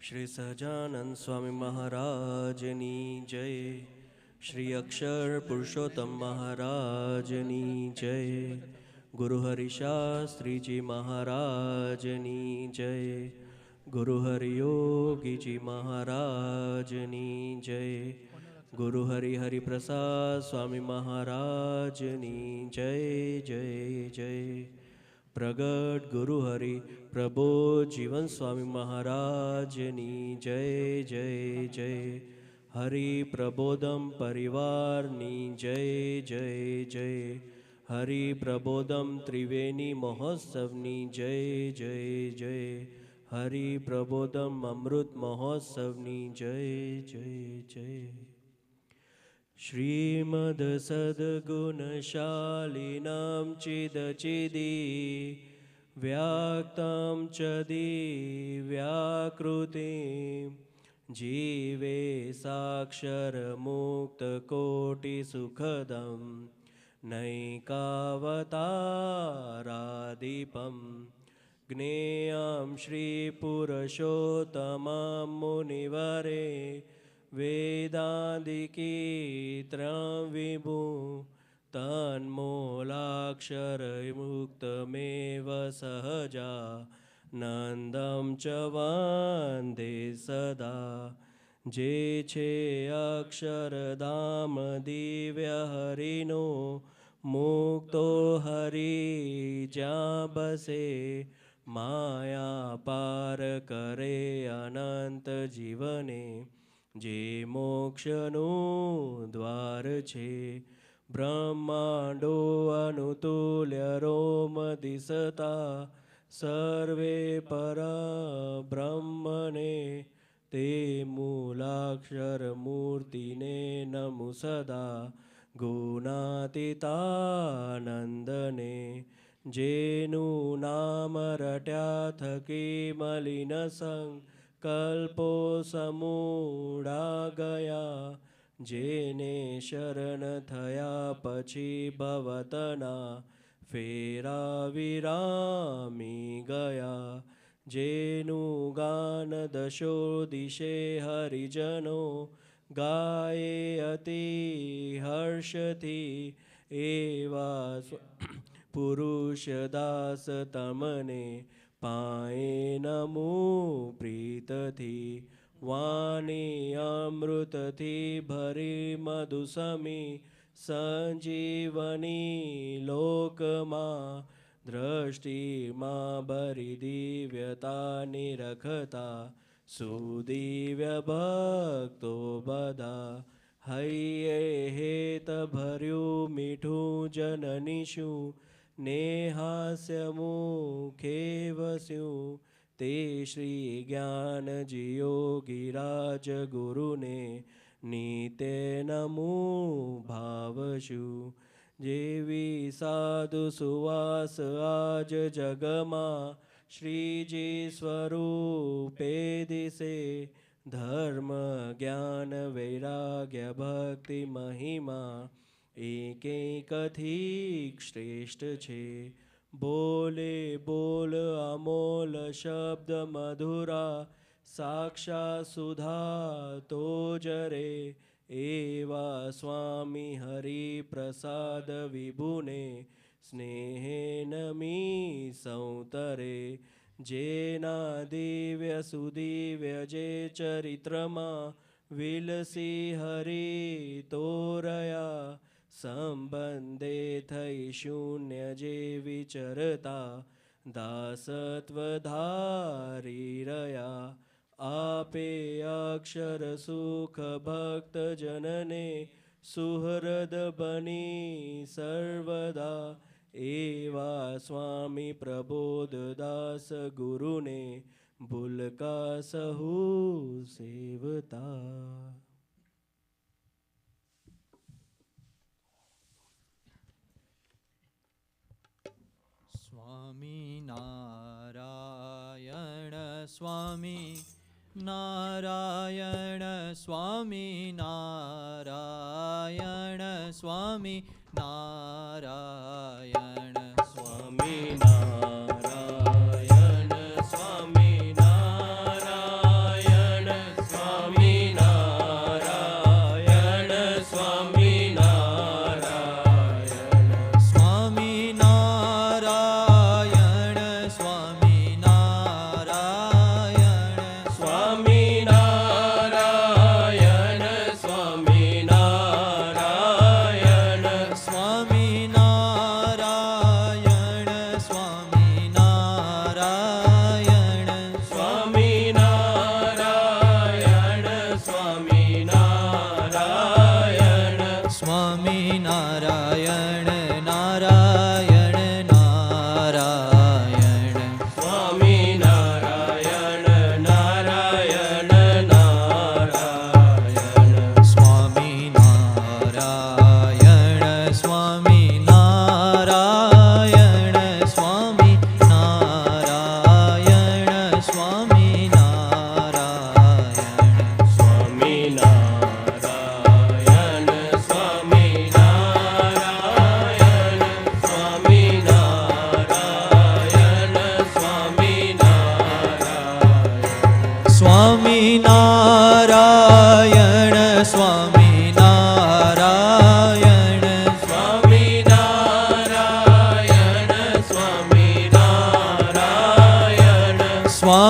શ્રી સહજાનંદ સ્વામી મહારાજની જય. શ્રી અક્ષર પુરુષોત્તમ મહારાજની જય. ગુરુ હરિશાસ્ત્રીજી મહારાજની જય. ગુરુ હરિયોગીજી મહારાજની જય. ગુરુ હરિપ્રસાદ સ્વામી મહારાજની જય જય જય. પ્રગટ ગુરુ હરિ પ્રબોધ જીવન સ્વામી મહારાજની જય જય જય. હરિ પ્રબોધમ પરિવારની જય જય જય. હરિ પ્રબોધમ ત્રિવેણી મહોત્સવની જય જય જય. હરિ પ્રબોધમ અમૃત મહોત્સવની જય જય જય. શ્રીમદ સદ્ગુણશાલિનાં ચિદચિદી વ્યાક્તાં ચ દિવ્યાકૃતિં જીવે સાક્ષરમુક્તકોટિસુખદં નૈકાવતારાદીપં જ્ઞેયં શ્રીપુરુષોત્તમં મુનિવરે વેદાંતિકી વિભુ તન્મૂલાક્ષરમુક્તમેવ સહજા નંદમ ચ વંદે સદા. જે છે અક્ષરધામ દિવ્ય હરિનો મુક્તો હરિ જ્યાં બસે માયા પાર કરે અનંત જીવને જે મોક્ષનું દ્વાર છે. બ્રહ્માંડો અનુતુલ્ય રોમ દિસતા સર્વે પરબ્રહ્મને તે મૂલાક્ષર મૂર્તિને નમુ સદા. ગુણાતીતાનંદને જેનું નામ રટ્યા થકી મલિન સંગ કલ્પો સમૂળા ગયા. જેને શરણ થયા પછી ભવતના ફેરા વિરામી ગયા. જેનું ગાન દશો દિશે હરિજનો ગાયે અતિ હર્ષથી એવા પુરુષ દાસ તમને પાએ નમો પ્રીતથી. વાણી અમૃતથી ભરી મધુસમી સંજીવની લોકમાં દ્રષ્ટિમાં ભરી દિવ્યતા નિરખતા સુદિવ્ય ભક્તો બધા. હૈયે હેત ભર્યું મીઠું જનનીશું ને હાસ્ય મુખે વસ્યું. તે શ્રી જ્ઞાનજી યોગીરાજ ગુરુને નીતે નમો ભાવશું. જેવી સાધુ સુવાસ આજ જગમાં શ્રીજી સ્વરૂપે દિશે. ધર્મ જ્ઞાન વૈરાગ્ય ભક્તિ મહિમા એક એકથી શ્રેષ્ઠ છે. બોલે બોલ અમોલ શબ્દ મધુરા સાક્ષાત સુધા તો જરે. એવા સ્વામી હરિ પ્રસાદ વિભુને સ્નેહે નમી સૌતરે. જેના દિવ્ય સુદિવ્ય જે ચરિત્રમાં વિલસી હરિ તોરયા. સંબંધે થઈ શૂન્ય જે વિચરતા દાસત્વ ધારી રહ્યા. આપે અક્ષર સુખ ભક્ત જનને સુહૃદ બની સર્વદા. એવા સ્વામી પ્રબોધદાસ ગુરુને ભૂલકા સહુ સેવતા. સ્વામી નારાયણ સ્વામી નારાયણ સ્વામી નારાયણ સ્વામી નારાયણ સ્વામી નારાયણ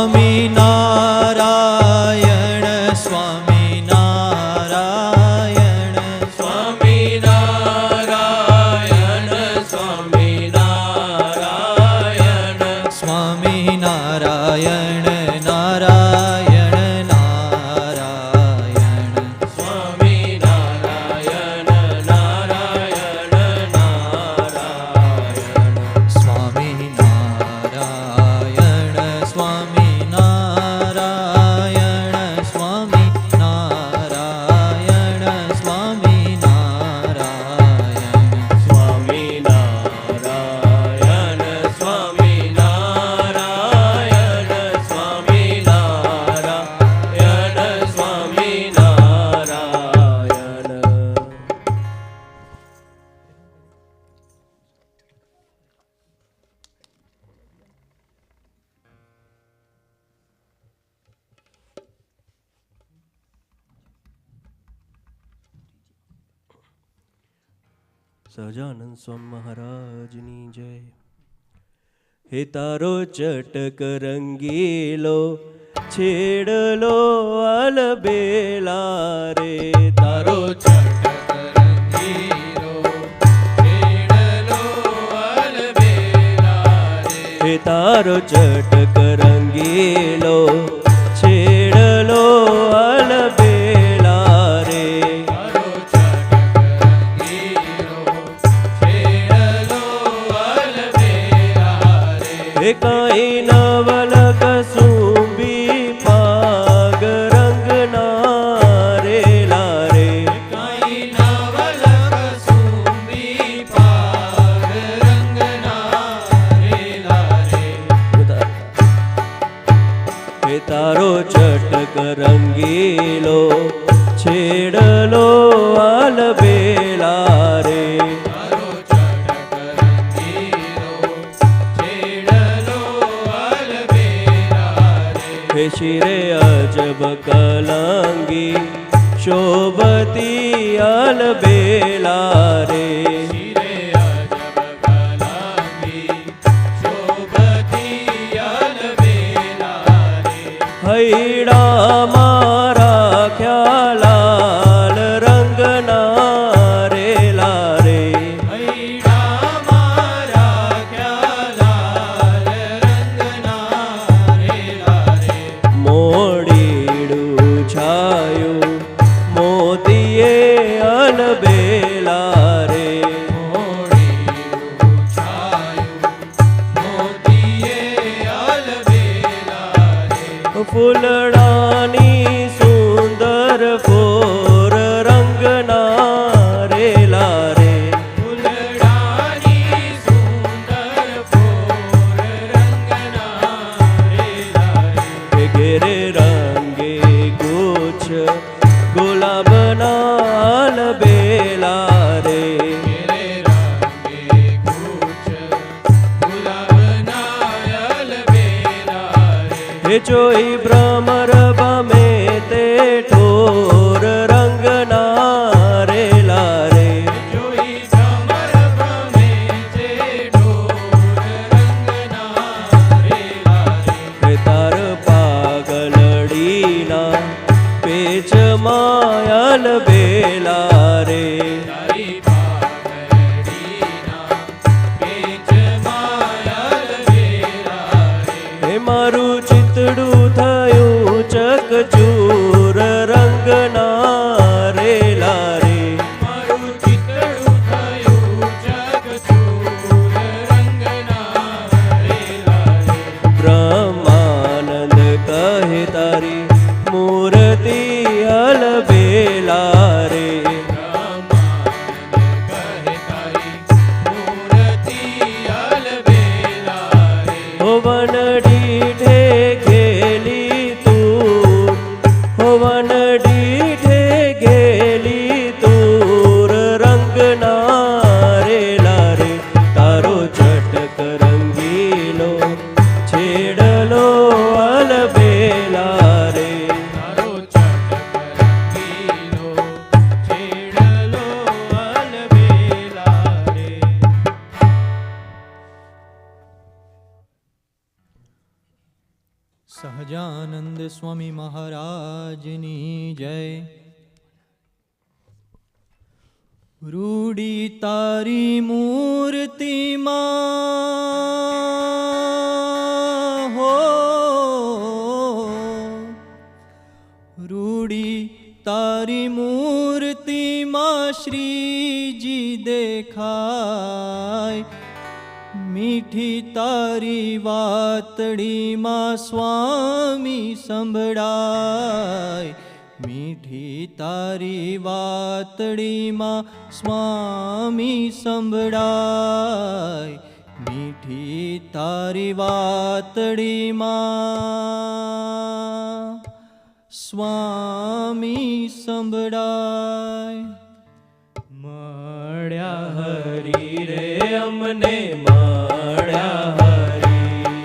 સ્વામી નારાયણ સ્વામી નારાયણ સ્વામી નારાયણ સ્વામી નારાયણ સ્વામી નારાયણ નારાયણ નારાયણ સ્વામી નારાયણ નારાયણ નારાયણ સ્વામી નારાયણ સ્વામી નારાયણ સ્વામી નારાયણ સ્વામી નારાયણ સ્વામી નારાયણ સ્વામી નારાયણ સ્વામી નારાયણ સ્વામી નારાયણ સહજાનંદ સ્વામી મહારાજની જય. હે તારો ચટક રંગીલો છેડલો અલબેલા રે, તારો ચટક રંગીલો છેડલો અલબેલા રે, હે તારો ચટક રંગીલો છેડલો અલબેલા રે, કાઈ નવલ કસુંબી પાગ રંગના રેલા રે, કાઈ નવલ કસુંબી પાગ રંગના રેલા રે, હે તારો ચટક રંગીલો છેડલો આલબેલા રે, હે શિરે અજબ કલંગી શોભતી અલબેલા રે, શિરે અજબ કલંગી શોભતી અલબેલા રે, હૈડા મારા ખ્યાલાલ રંગના રેલા રે, હૈડા મારા ખ્યાલાલ રંગના રેલા રે, મોડીડું છાયું મોતીએ અલબેલા રે, મોડીડું છાયું મોતીએ અલબેલા રે, ફૂલડાની સુંદર ફોર રંગના રેલા રે, ફૂલડાની સુંદર ફોર રંગના રેલા રે, ઘેરે રંગે ગુચ્છ ગુલાબના અલબેલા રે, ઘેરે રંગે ગુચ્છ ગુલાબના અલબેલા રે, હે જોઈ ભ્રમર બમે તે ઠોર રંગના રેલા રે, જોઈ ભ્રમર બમે તે ઠોર રંગના રેલા રે, હે તાર પાગલડીના પેચમાં અલબેલા રે, તારી પાગલડીના પેચમાં અલબેલા રે, હે મારું ચિતડું થયું ચકચૂર રંગના રેલા રે, મારું ચિતડું થયું ચકચૂર રંગના રેલા રે, બ્રહ્માનંદ કહે તારી મૂર્તિ અલબેલા રે, બ્રહ્માનંદ કહે તારી મૂર્તિ અલબેલા રે, હોવન ડીઠે ઘેલી તું, હોવન ડીઠે ઘેલી તુર રંગના રેલા રે, તારો ચટક રંગીલો છેડલો અલબેલા રે, તારો ચટક રંગીલો છેડલો અલબેલા રે. સહજાનંદ સ્વામી મહારાજની જય. રૂડી તારી મૂર્તિમાં હો, રૂડી તારી મૂર્તિમાં શ્રીજી દેખાય, મીઠી તારી વાતડીમાં સ્વામી સંભળાય, મીઠી તારી વાતડીમાં સ્વામી સંભળાય, મીઠી તારી વાતડીમાં સ્વામી સંભળાય. મળ્યા હરી રે અમને મળ્યા હરી,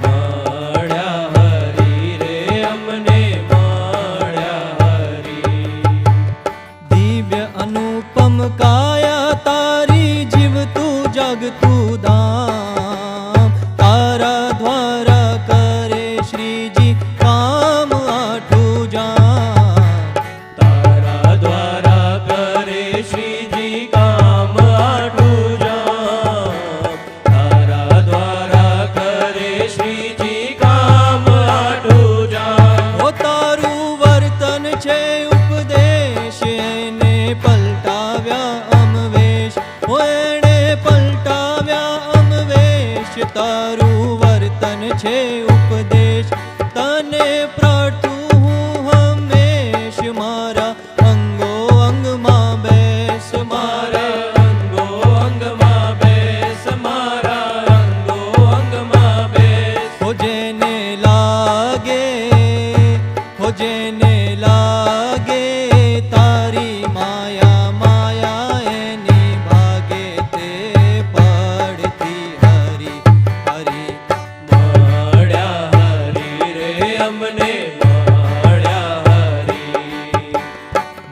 મળ્યા હરી રે અમને મળ્યા હરી. દિવ્ય અનુપમ કાયા તારી જીવતું જગતું ધામ, તારા દ્વારા કરે શ્રીજી કામ આઠું જામ, તારા દ્વારા કરે શ્રીજી કામ આઠું જામ, તારા દ્વારા કરે શ્રીજી કામ આઠું જામ. ઓ તારું વર્તન છે ઉપદેશ, એને પલટાવ્યા અમવેશ, ઓ એણે પલટાવ્યા અમવેશ. તારું વર્તન છે ઉપદેશ, તને પ્રાર્થું હું હંમેશ, મારા અંગો અંગમાં બેસ, મારા અંગો અંગમાં બેસ, મારા અંગો અંગમાં બેસ. હો જેને લાગે, હો જેને લાગે તારી માયા, માયા એની ભાગે તે પડતી હરી હરી. મળ્યા હરી રે અમને મળ્યા હરી,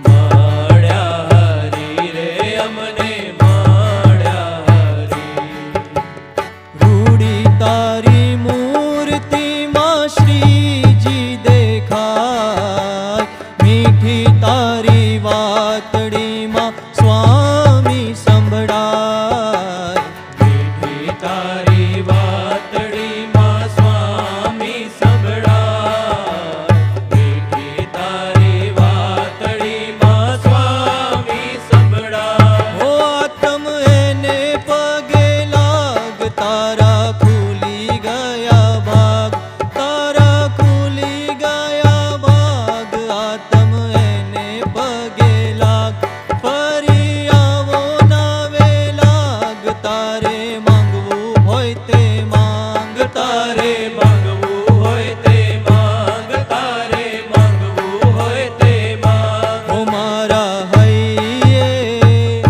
મળ્યા હરી રે અમને મળ્યા હરી. રૂડી તારી મૂર્તિમાં શ્રીજી દેખાય, મીઠી તારી વાતડીમાં સ્વામી સંભળાય, મીઠી તારી વાતડીમાં સ્વામી સંભળાય, મીઠી તારી વાતડીમાં સ્વામી સંભળાય. ઓ આત્મ એને પગે લાગ, તારા ખુલી ગયા ભાગ, તારા ખુલી ગયા ભાગ. આત્મ એને પગે લાગ, ફરી આવો નાવે લાગ, તારે માંગવું હોય તે માંગ, તારે માંગવું હોય તે માંગ, તારે માંગવું હોય તે માંગ. ઓ મારા હૈયે,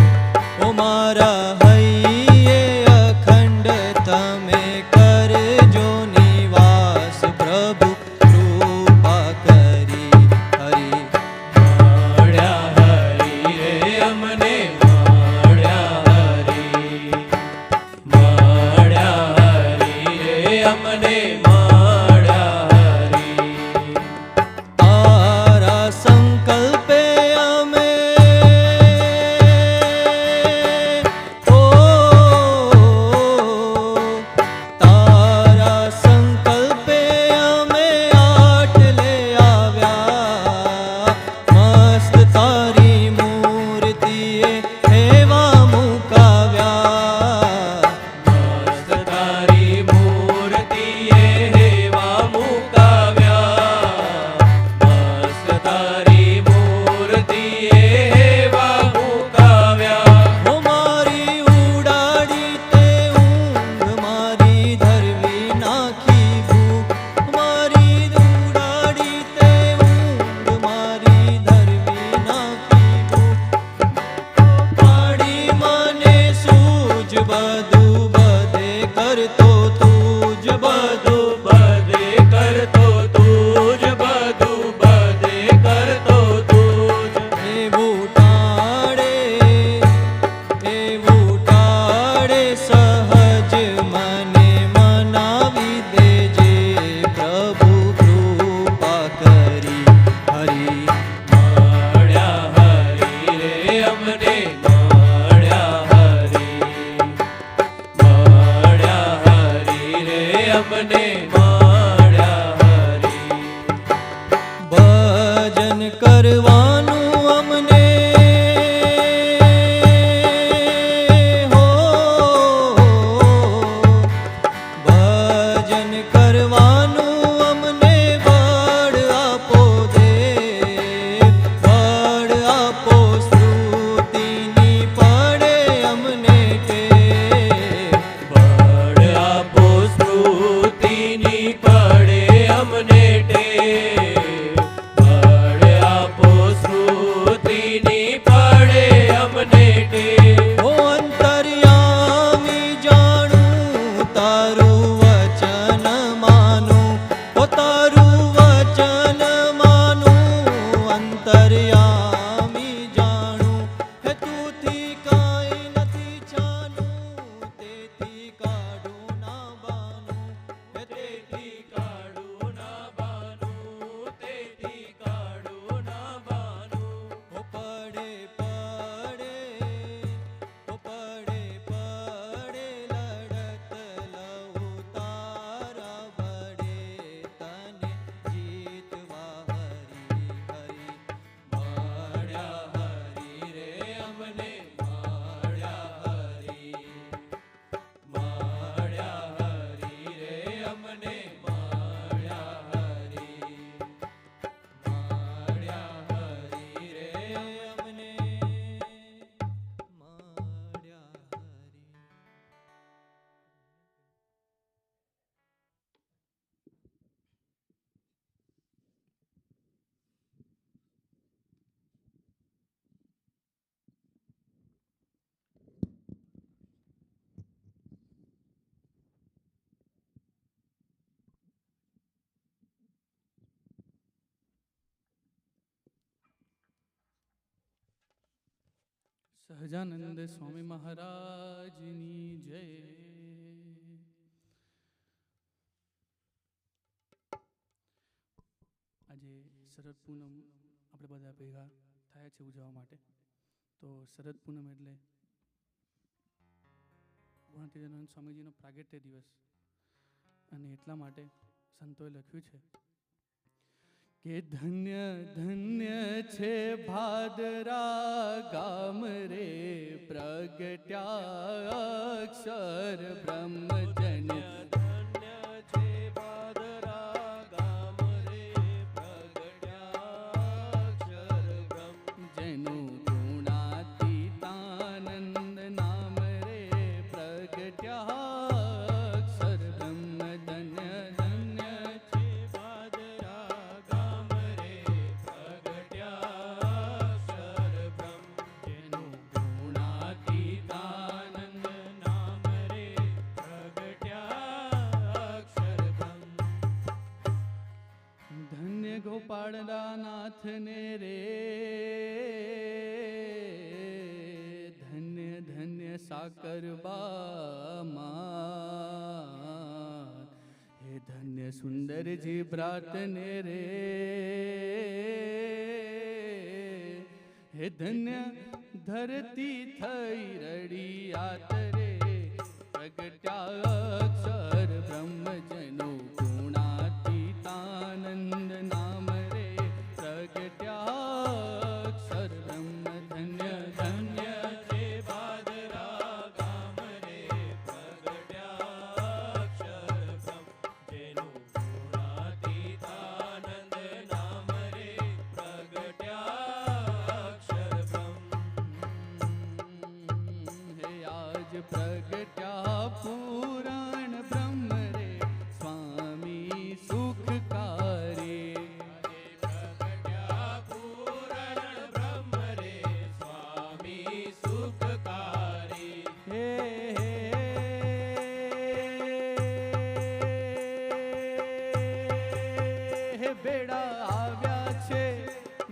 ઓ મારા હૈયે અખંડ તમે કરજો નિવાસ, પ્રભુ કૃપા કરી હરી. મળ્યા હરી રે અમને મળ્યા હરી, મળ્યા હરી રે અમને મળ્યા હરી. તારા સંકલ્પે અમે ઓ, તારા સંકલ્પે અમે આટલે આવ્યા, મસ્ત તારી મૂર્તિએ એવા મુકાવ્યા, મસ્ત તારી મૂર્તિએ હેવા મુકાવ્યા, મસ્ત તારી મૂર્તિએ હેવા મુકાવ્યા. ઓ મારી ઉડાડી તે ઊંઘ, મારી ધરવી નાખી ભૂખ, મારી ઉડાડી તે ઊંઘ, મારી ધરવી નાખી ભૂખ. પાડી મને સૂજ, બધું બધે કરતો તું જ, બધું બધે કરતો તું જ, બધું બધે કરતો તું જ. એવું ટાળે, એવું ટાળે સહજ મને મનાવી દેજે પ્રભુ. અમને મળ્યા હરી. ભજન કરવાનું અમને હો, ભજન કરવાનું અમને બળ આપો દેવ, બળ આપો સ્તુતિની પડે અમને ટેવ. બળ આપો સ્તુતિની પડે અમને ટેવ. બળ આપો સ્તુતિની પડે અમને ટેવ. ઓ અંતર્યામી જાણું તારું વચન માનું, ઓ તારું વચન માનું. અંતર્યામી જાણું હે તુંથી કાંઈ નથી છાનું, તેથી કાઢું ના બાનું, હે તેથી કાઢું ના બાનું, તેથી કાઢું ના બાનું. ઓ પડે પડે, ઓ પડે પડે લડત લઉં તારા બડે, તને જીતવા હરી હરી. મળ્યા હરી રે અમને મળ્યા હરી. મળ્યા હરી રે અમને મળ્યા હરી. મળ્યા હરી રે અમને મળ્યા હરી. સહજાનંદ સ્વામી મહારાજની જય. આજે શરદ પૂનમ આપણે બધા ભેગા થયા છે ઉજવવા માટે. તો શરદ પૂનમ એટલે ગુણાતીતાનંદ સ્વામીજીનો પ્રાગટ્ય દિવસ, અને એટલા માટે સંતોએ લખ્યું છે કે ધન્ય ધન્ય છે ભાદરા ગામ રે, પ્રગટ્યા અક્ષર બ્રહ્મ જન. ધન્ય છે ભાદરા ગામ રે, પ્રગટ્યા અક્ષર બ્રહ્મ. જેનું ગુણાતીતાનંદ નામ રે, પ્રગટ્યા અક્ષર બ્રહ્મ. ધન્ય ધન્ય છે ભાદરા ગામ રે, પ્રગટ્યા અક્ષર બ્રહ્મ. જેનું ગુણાતીતાનંદ નામ રે, પ્રગટ્યા અક્ષર બ્રહ્મ. ધન્ય ગોપાળનાથને રે, ધન્ય ધન્ય સાકરબામાં, હે ધન્ય સુંદરજી ભ્રાતને રે, હે ધન્ય ધરતી થઈ રડિયાત રે, પ્રગટ્યા અક્ષર બ્રહ્મ. જેનો ગુણાતીતાનંદ નામ રે, પ્રગટ્યા અક્ષર બ્રહ્મ. ધન્ય ધન્ય છે ભાદરા ગામ રે, પ્રગટ્યા અક્ષર બ્રહ્મ. જેનું ગુણાતીતાનંદ નામ રે, પ્રગટ્યા અક્ષર બ્રહ્મ. હે આજ પ્રગટ્યા પુરાણ બ્રહ્મ રે, સ્વામી સુખકારી. પ્રગટ્યા પૂરણ બ્રહ્મ રે, સ્વામી સુખકારી. હે હે બેડા આવ્યા છે,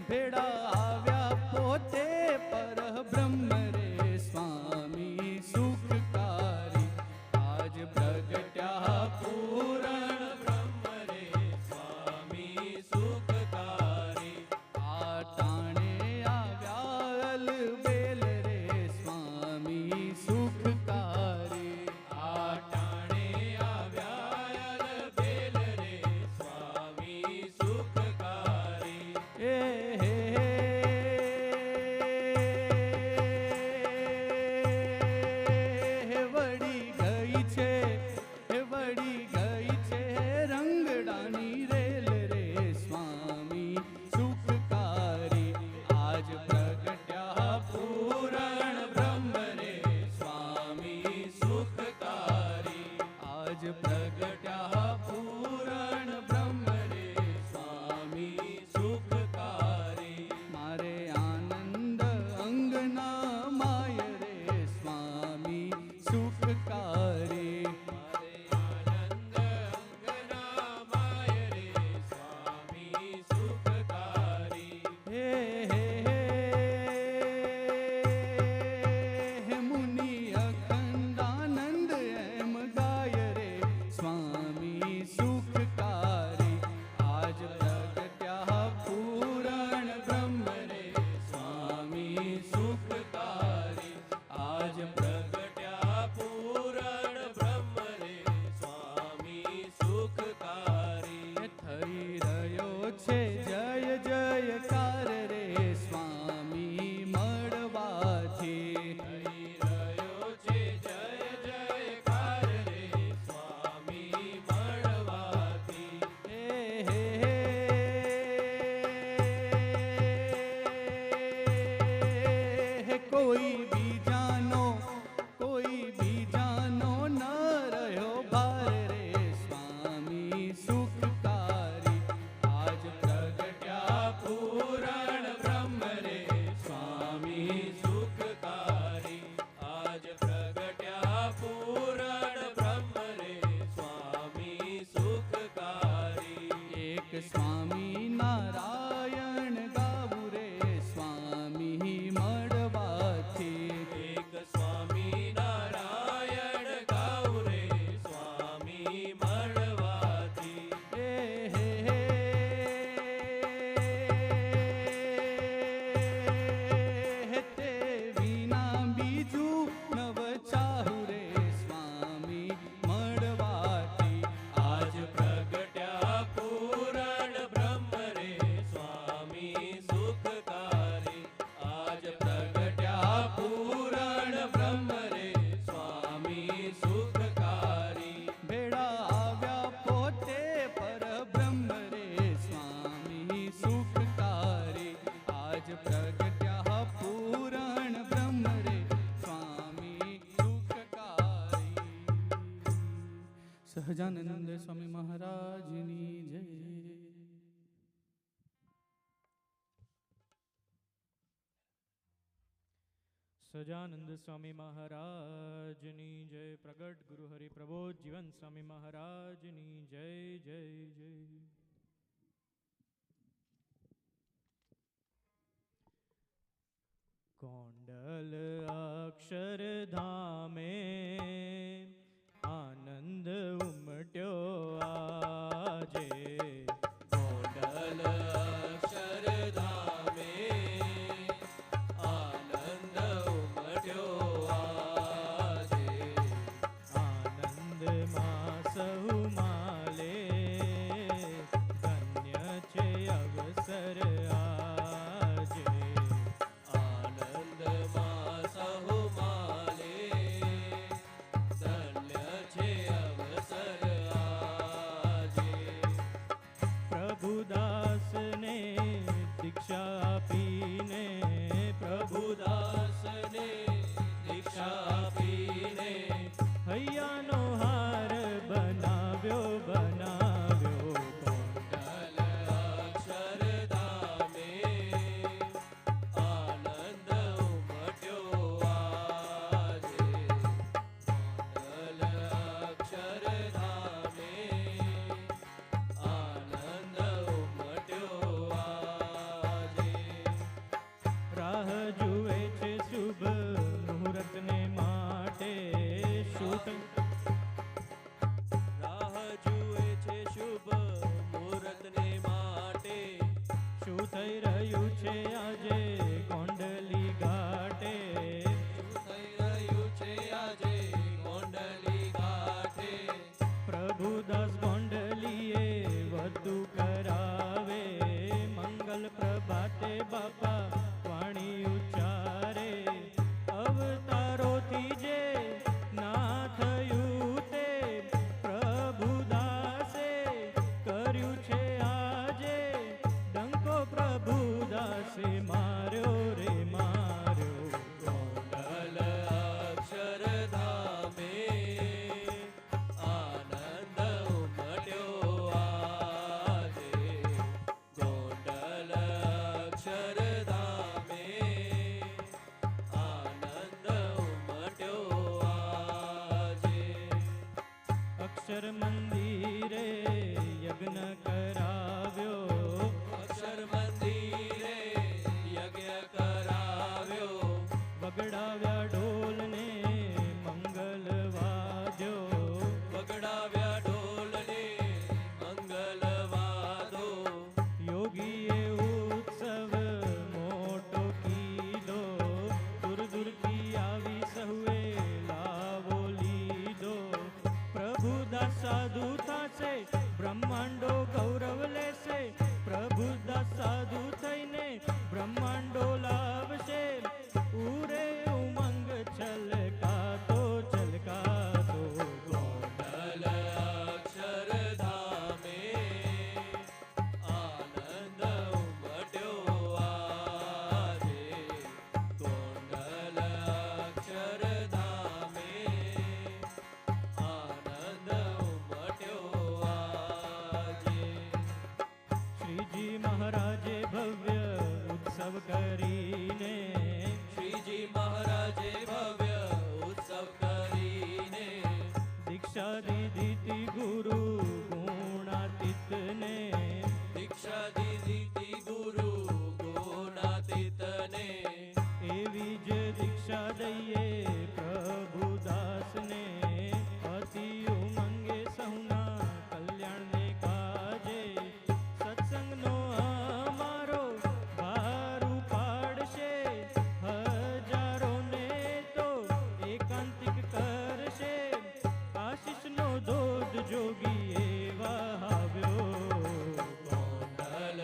બેડા આવ્યા પોતે પરબ્રહ્મ રે, સ્વામી સુખકારી. આજ પ્રગટ્યા પૂરણ બ્રહ્મ રે, સ્વામી સુખકારી. આ ટાણે આવ્યા અલબેલ રે, સ્વામી સુખકારી. આ ટાણે આવ્યા પડી ગઈ છે રંગડાની રેલ રે સ્વામી સુખકારી આજ પ્રગટ્યા પૂરણ બ્રહ્મ રે સ્વામી સુખકારી આજ પ્રગટ્યા પૂરણ બ્રહ્મ રે સ્વામી સુખકારી મારે આનંદ અંગના માય રે સ્વામી સુખકારી મારે આનંદ અંગના માય રે સ્વામી સુખકારી હે મુનિ અખંડાનંદ એમ ગાય રે સ્વામી સુખકારી આજ પ્રગટ્યા પૂરણ બ્રહ્મ રે સ્વામી સુખકારી આજ પ્રગટ્યા પૂરણ બ્રહ્મ રે સ્વામી સુખકારી થઈ રહ્યો છે જય જયકાર રે સ્વામી મળવાથી થઈ રહ્યો છે જય જયકાર રે સ્વામી મળવાથી કોઈ બીજાનો ન રહ્યો ભાર રે સ્વામી સુખકારી આજ પ્રગટ્યા પૂરણ બ્રહ્મ રે સ્વામી સુખકારી આજ પ્રગટ્યા પૂરણ બ્રહ્મ રે સ્વામી સુખકારી એક સ્વામી નારાયણ ગાવું રે સ્વામી મળવાથી એક સ્વામી નારાયણ ગાઉ રે સ્વામી મળવાથી તે વિના બીજું નવ ચાહુ રે સ્વામી મળવાથી આજ પ્રગટ્યા પૂરણ બ્રહ્મ રે સ્વામી સુખકારી આજ પ્રગટ્યા પૂરણ બ્રહ્મ રે સ્વામી સુખકારી ભેળા આવ્યા પોતે પરબ્રહ્મ રે સ્વામી સુખકારી આજ પ્રગટ્યા પૂરણ બ્રહ્મ રે સ્વામી સુખકારી સહજાનંદ સ્વામી મહારાજની જય સજાનંદ સ્વામી મહારાજની જય. પ્રગટ ગુરુ હરિ પ્રબોધ જીવન સ્વામી મહારાજની જય જય જય. કોંડલ અક્ષરધામે આનંદ ઉમટ્યો આજે. કોંડલ અક્ષરધામે આનંદ ઉમટ્યો આજે. આનંદમાં સહુ માલે ધન્ય છે અવસર આજે. આનંદમાં સહુ માલે ધન્ય છે અવસર આજે. પ્રભુદાસને દીક્ષા આપીને પ્રભુદાસને દીક્ષા આપીને હૈયાનો હાર બનાવ્યો બનાવ્યો. કોંડલ અક્ષરધામે આનંદ ઉમટ્યો આજે. કોંડલ અક્ષરધામે આનંદ ઉમટ્યો આજે. રાહ જુએ છે શુભ મુહૂર્તને માટે. રાહ જુએ છે શુભ મુહૂર્તને માટે. શું થઈ રહ્યું છે આજે ગોંડલી ઘાટે. શું થઈ રહ્યું છે આજે ગોંડલી ઘાટે. પ્રભુદાસ ગોંડલીએ વધુ કરાવે મંગલ પ્રભાતે બાપા વાણી ઉચ્ચારે. અવતારોથી જે ના થયું તે પ્રભુ અક્ષર મંદિરે યજ્ઞ કરાવ્યો, અક્ષર મંદિરે યજ્ઞ કરાવ્યો, વગડાવ્યા ઢોલને મંગલ વાદ્યો, વગડાવ્યા ઢોલને મંગલ વાદો, યોગીએ ઉત્સવ મોટો કીધો, દૂર દૂરથી આવી સહુએ લાવો લીધો, પ્રભુદાસ સાધુ થશે બ્રહ્માંડો ગૌરવ લેશે, પ્રભુદાસ સાધુ થઈને બ્રહ્માંડો લાવશે, ઉરે ઉમંગ છલકાતો છલકાતો, ગોંડલ અક્ષરધામે આનંદ ઉમટ્યો આજે, ગોંડલ અક્ષરધામે આનંદ ઉમટ્યો આજે, શ્રીજી મહારાજે ભવ્ય ઉત્સવ કરીને, શ્રીજી મહારાજે ભવ્ય ઉત્સવ કરીને દીક્ષા દીધી તી ગુરુ ગુણાતીતને, દીક્ષા દીધી તી ગુરુ ગુણાતીતને, એવી જ દીક્ષા દઈએ પ્રભુદાસને, અતિ ઉમંગે સૌના કલ્યાણને કાજે, સત્સંગનો અમારો ભાર ઉપાડશે, હજારોને તો એકાંતિક કરશે, આશીષનો ધોધ જોગી એવા આવ્યો, ગોંડલ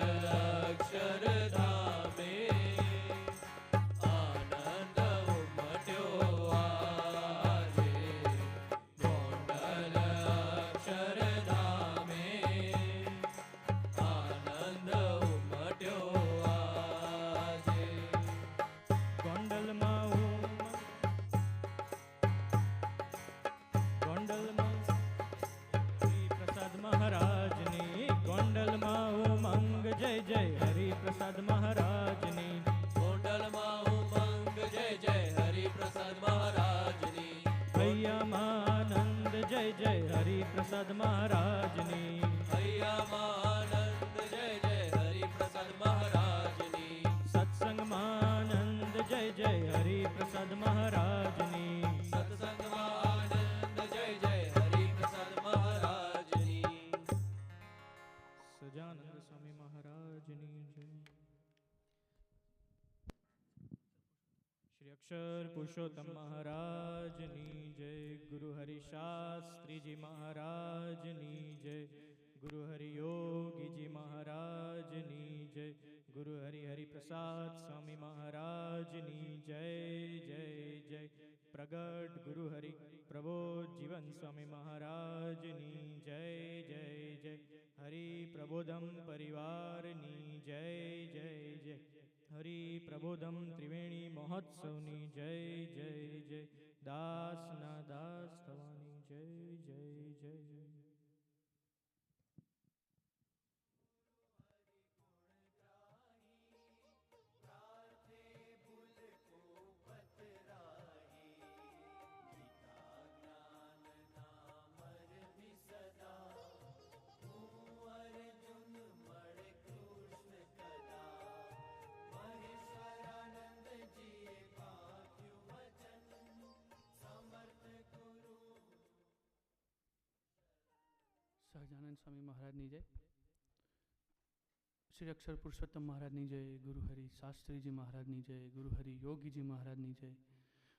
અક્ષરધામે આનંદ ઉમટ્યો આજે, ગોંડલ અક્ષરધામે આનંદ ઉમટ્યો આજે, ગોંડલમાં હરિપ્રસાદ મહારાજની, ગોંડલમાં ઉમંગ જય જય હરિપ્રસાદ મહારાજની, ગોંડલમાં ઉમંગ જય જય હરિપ્રસાદ મહારાજની, હૈયામાં આનંદ જય જય હરિપ્રસાદ મહારાજની, હૈયામાં આનંદ જય જય હરિપ્રસાદ મહારાજની, સત્સંગમાં આનંદ જય જય હરિપ્રસાદ મહારાજની, સત્સંગમાં આનંદ જય જય હરિપ્રસાદ મહારાજની, સજાનંદ સ્વામી મહારાજની જય. શ્રી અક્ષર પુરુષોત્તમ મહારાજની જય, ગુરુ હરિ શાસ્ત્રીજી મહારાજની જય, ગુરુ હરિ યોગીજી મહારાજની જય, ગુરુ હરિ હરિપ્રસાદ સ્વામી મહારાજની જય જય જય, પ્રગટ ગુરુ હરિ પ્રબોધ જીવન સ્વામી મહારાજની જય જય જય, હરિ પ્રબોધમ પરિવારની જય જય જય, હરિ પ્રબોધમ ત્રિવેણી મહોત્સવની જય જય જય, દાસના દાસ થવાની જય જય જય. સહજાનંદ સ્વામી મહારાજની જય, શ્રી અક્ષર પુરુષોત્તમ મહારાજની જય, ગુરુ હરિ શાસ્ત્રીજી મહારાજની જય, ગુરુ હરિ યોગીજી મહારાજની જય,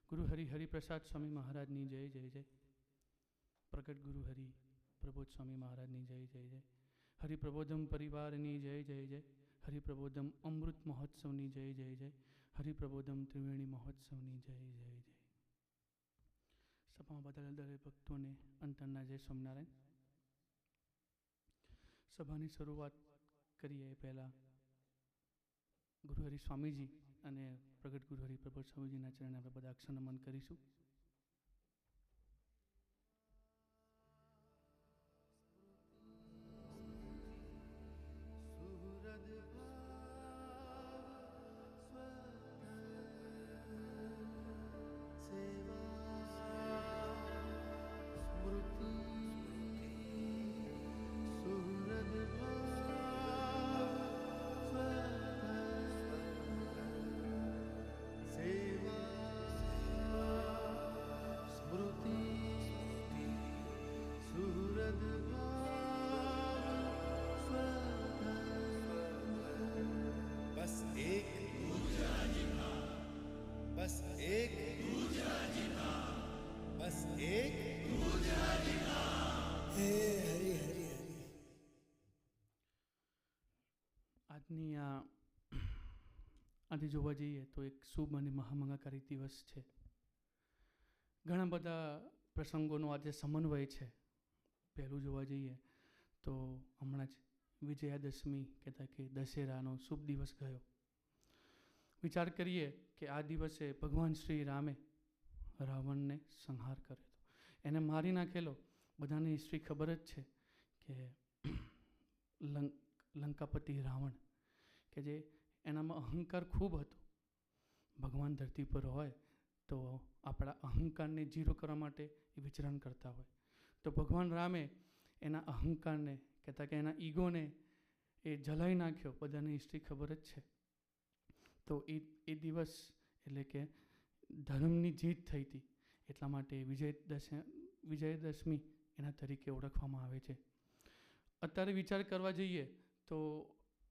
ગુરુ હરિ હરિપ્રસાદ સ્વામી મહારાજની જય જય જય, પ્રગટ ગુરુ હરિ પ્રબોધ સ્વામી મહારાજની જય જય જય, હરિ પ્રબોધમ પરિવારની જય જય જય, હરિ પ્રબોધમ અમૃત મહોત્સવની જય જય જય, હરિ પ્રબોધમ ત્રિવેણી મહોત્સવની જય જય જય. સભામાં બધા દરેક ભક્તોને અંતરના જય સ્વામિનારાયણ. સભાની શરૂઆત કરીએ એ પહેલાં ગુરુ હરિ સ્વામીજી અને પ્રગટ ગુરુ હરિ પ્રબોધ સ્વામીજીના ચરણે આપણે બધા અક્ષર નમન કરીશું. આજની આજે જોવા જઈએ તો એક શુભ અને મહામંગળકારી દિવસ છે. ઘણા બધા પ્રસંગોનો આજે સમન્વય છે. પહેલું જોવા જઈએ તો હમણાં જ વિજયાદશમી કહેતા કે દશેરાનો શુભ દિવસ ગયો. વિચાર કરીએ કે આ દિવસે ભગવાન શ્રી રામે રાવણને સંહાર કર્યો હતો. એને મારી નાખેલો. બધાને હિસ્ટ્રી ખબર જ છે કે લંકાપતિ રાવણ કે જે એનામાં અહંકાર ખૂબ હતો. ભગવાન ધરતી પર હોય તો આપણા અહંકારને ઝીરો કરવા માટે એ વિચરણ કરતા હોય. તો ભગવાન રામે એના અહંકારને કહેતા કે એના ઈગોને એ જલાઈ નાખ્યો. બધાને હિસ્ટ્રી ખબર જ છે. તો એ દિવસ એટલે કે ધર્મની જીત થઈ હતી. એટલા માટે વિજયાદશમી એના તરીકે ઓળખવામાં આવે છે. અત્યારે વિચાર કરવા જઈએ તો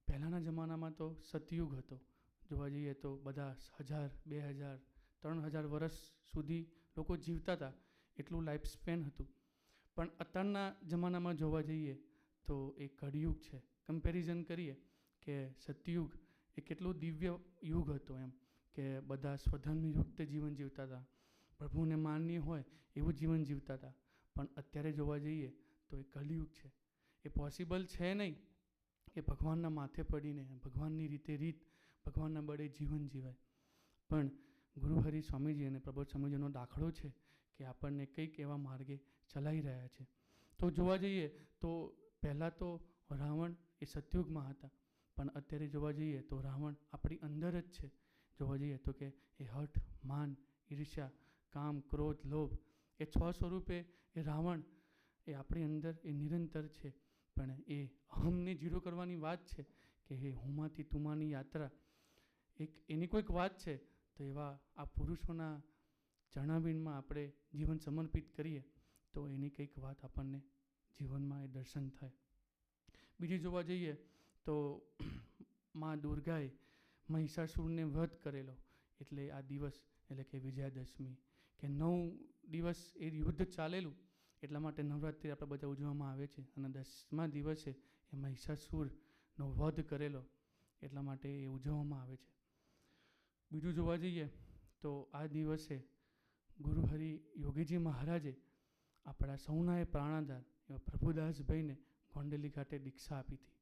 પહેલાંના જમાનામાં તો સતયુગ હતો. જોવા જઈએ તો બધા 1000, 2000, 3000 વર્ષ સુધી લોકો જીવતા હતા. એટલું લાઈફ સ્પેન હતું. પણ અત્યારના જમાનામાં જોવા જઈએ તો એ કળિયુગ છે. કમ્પેરિઝન કરીએ કે સતયુગ એ કેટલો દિવ્ય યુગ હતો એમ કે બધા સ્વધર્મયુક્ત જીવન જીવતા હતા. પ્રભુને માનીએ હોય એવું જીવન જીવતા હતા. પણ અત્યારે જોવા જઈએ તો એ કળિયુગ છે. એ પોસિબલ છે નહીં કે ભગવાનના માથે પડીને ભગવાનની રીત ભગવાનના બળે જીવન જીવાય. પણ ગુરુહરિ સ્વામીજી અને પ્રબોધ સ્વામીજીનો દાખલો છે કે આપણને કંઈક એવા માર્ગે ચલાવી રહ્યા છે. તો જોવા જઈએ તો પહેલાં તો રાવણ એ સતયુગમાં હતા. પણ અત્યારે જોવા જઈએ તો રાવણ આપણી અંદર જ છે. જોવા જઈએ તો કે એ હઠ, માન, ઈર્ષ્યા, કામ, ક્રોધ, લોભ એ 6 સ્વરૂપે એ રાવણ એ આપણી અંદર એ નિરંતર છે. પણ એ અહમને જીરો કરવાની વાત છે કે એ હુંમાંથી તુમાની યાત્રા એક એની કોઈક વાત છે. તો એવા આ પુરુષોના ચરણાબિંદમાં આપણે જીવન સમર્પિત કરીએ તો એની કંઈક વાત આપણને જીવનમાં એ દર્શન થાય. બીજું જોવા જઈએ તો મા દુર્ગાએ મહિષાસુરને વધ કરેલો એટલે આ દિવસ એટલે કે વિજયાદશમી કે 9 દિવસ એ યુદ્ધ ચાલેલું. એટલા માટે નવરાત્રિ આપણે બધા ઉજવવામાં આવે છે. અને 10મા દિવસે એ મહિષાસુરનો વધ કરેલો એટલા માટે એ ઉજવવામાં આવે છે. બીજું જોવા જઈએ તો આ દિવસે ગુરુહરિ યોગીજી મહારાજે આપણા સૌના એ પ્રાણાધાર એવા પ્રભુદાસભાઈને ગોંડલી ઘાટે દીક્ષા આપી હતી.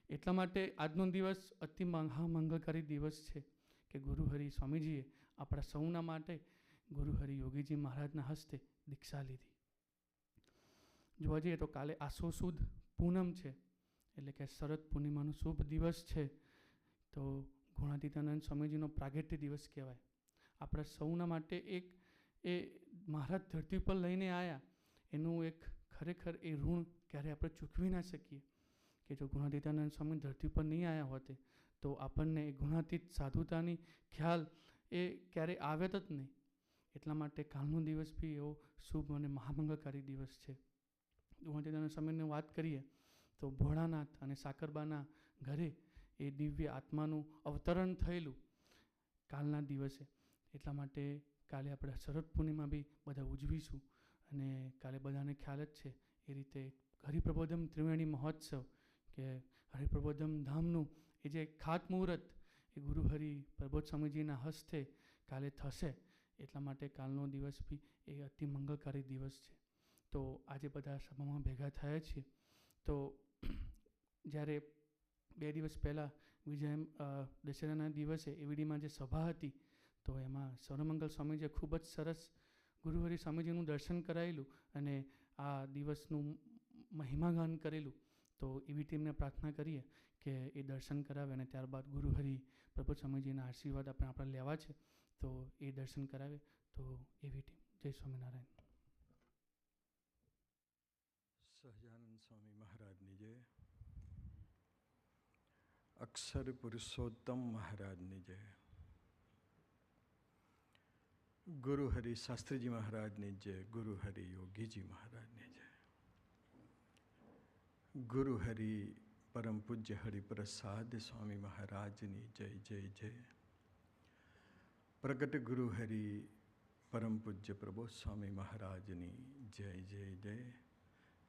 એટલા માટે આજનો દિવસ અતિ મહામંગળકારી દિવસ છે કે ગુરુહરિ સ્વામીજીએ આપણા સૌના માટે ગુરુહરિ યોગીજી મહારાજના હસ્તે દીક્ષા લીધી. જોવા જઈએ તો કાલે આસો સુદ પૂનમ છે એટલે કે શરદ પૂર્ણિમાનો શુભ દિવસ છે. તો ગુણાતીતાનંદ સ્વામીજીનો પ્રાગટ્ય દિવસ કહેવાય. આપણા સૌના માટે એક એ મહારાજ ધરતી પર લઈને આવ્યા એનું એક ખરેખર એ ઋણ ક્યારે આપણે ચૂકવી ના શકીએ કે જો ગુણાતીતાનંદ સ્વામી ધરતી પર નહીં આવ્યા હોતે તો આપણને એ ગુણાતીત સાધુતાની ખ્યાલ એ ક્યારે આવ્યો જ નહીં. એટલા માટે કાલનો દિવસ બી એવો શુભ અને મહામંગળકારી દિવસ છે. ગુણાતીતાનંદ સ્વામીની વાત કરીએ તો ભોળાનાથ અને સાકરબાના ઘરે એ દિવ્ય આત્માનું અવતરણ થયેલું કાલના દિવસે. એટલા માટે કાલે આપણે શરદ પૂર્ણિમા બી બધા ઉજવીશું. અને કાલે બધાને ખ્યાલ જ છે એ રીતે હરિપ્રબોધમ ત્રિવેણી મહોત્સવ કે હરિપ્રબોધમ ધામનું એ જે ખાતમુહૂર્ત એ ગુરુહરિ પ્રબોધ સ્વામીજીના હસ્તે કાલે થશે. એટલા માટે કાલનો દિવસ બી એ અતિ મંગળકારી દિવસ છે. તો આજે બધા સભામાં ભેગા થયા છીએ. તો જ્યારે 2 દિવસ પહેલાં દશેરાના દિવસે એવીડીમાં જે સભા હતી તો એમાં સૌરમંગલ સ્વામીજીએ ખૂબ જ સરસ ગુરુહરિ સ્વામીજીનું દર્શન કરાયેલું અને આ દિવસનું મહિમાગાન કરેલું. તો એવી ટીમને પ્રાર્થના કરીએ કે એ દર્શન કરાવે અને ત્યારબાદ ગુરુહરિ પ્રબોધ સ્વામીજીના આશીર્વાદ આપણે લેવા છે. તો એ દર્શન કરાવે. તો એવી ટીમ. જય સ્વામિનારાયણ. સહજાનંદ સ્વામી મહારાજની જય. અક્ષર પુરુષોત્તમ મહારાજની જય. ગુરુહરિ શાસ્ત્રીજી મહારાજની જય. ગુરુહરિ યોગીજી મહારાજની જય. ગુરુહરિ પરમ પૂજ્ય હરિપ્રસાદ સ્વામી મહારાજની જય જય જય. પ્રગટ ગુરુહરિ પરમ પૂજ્ય પ્રબોધ સ્વામી મહારાજની જય જય જય.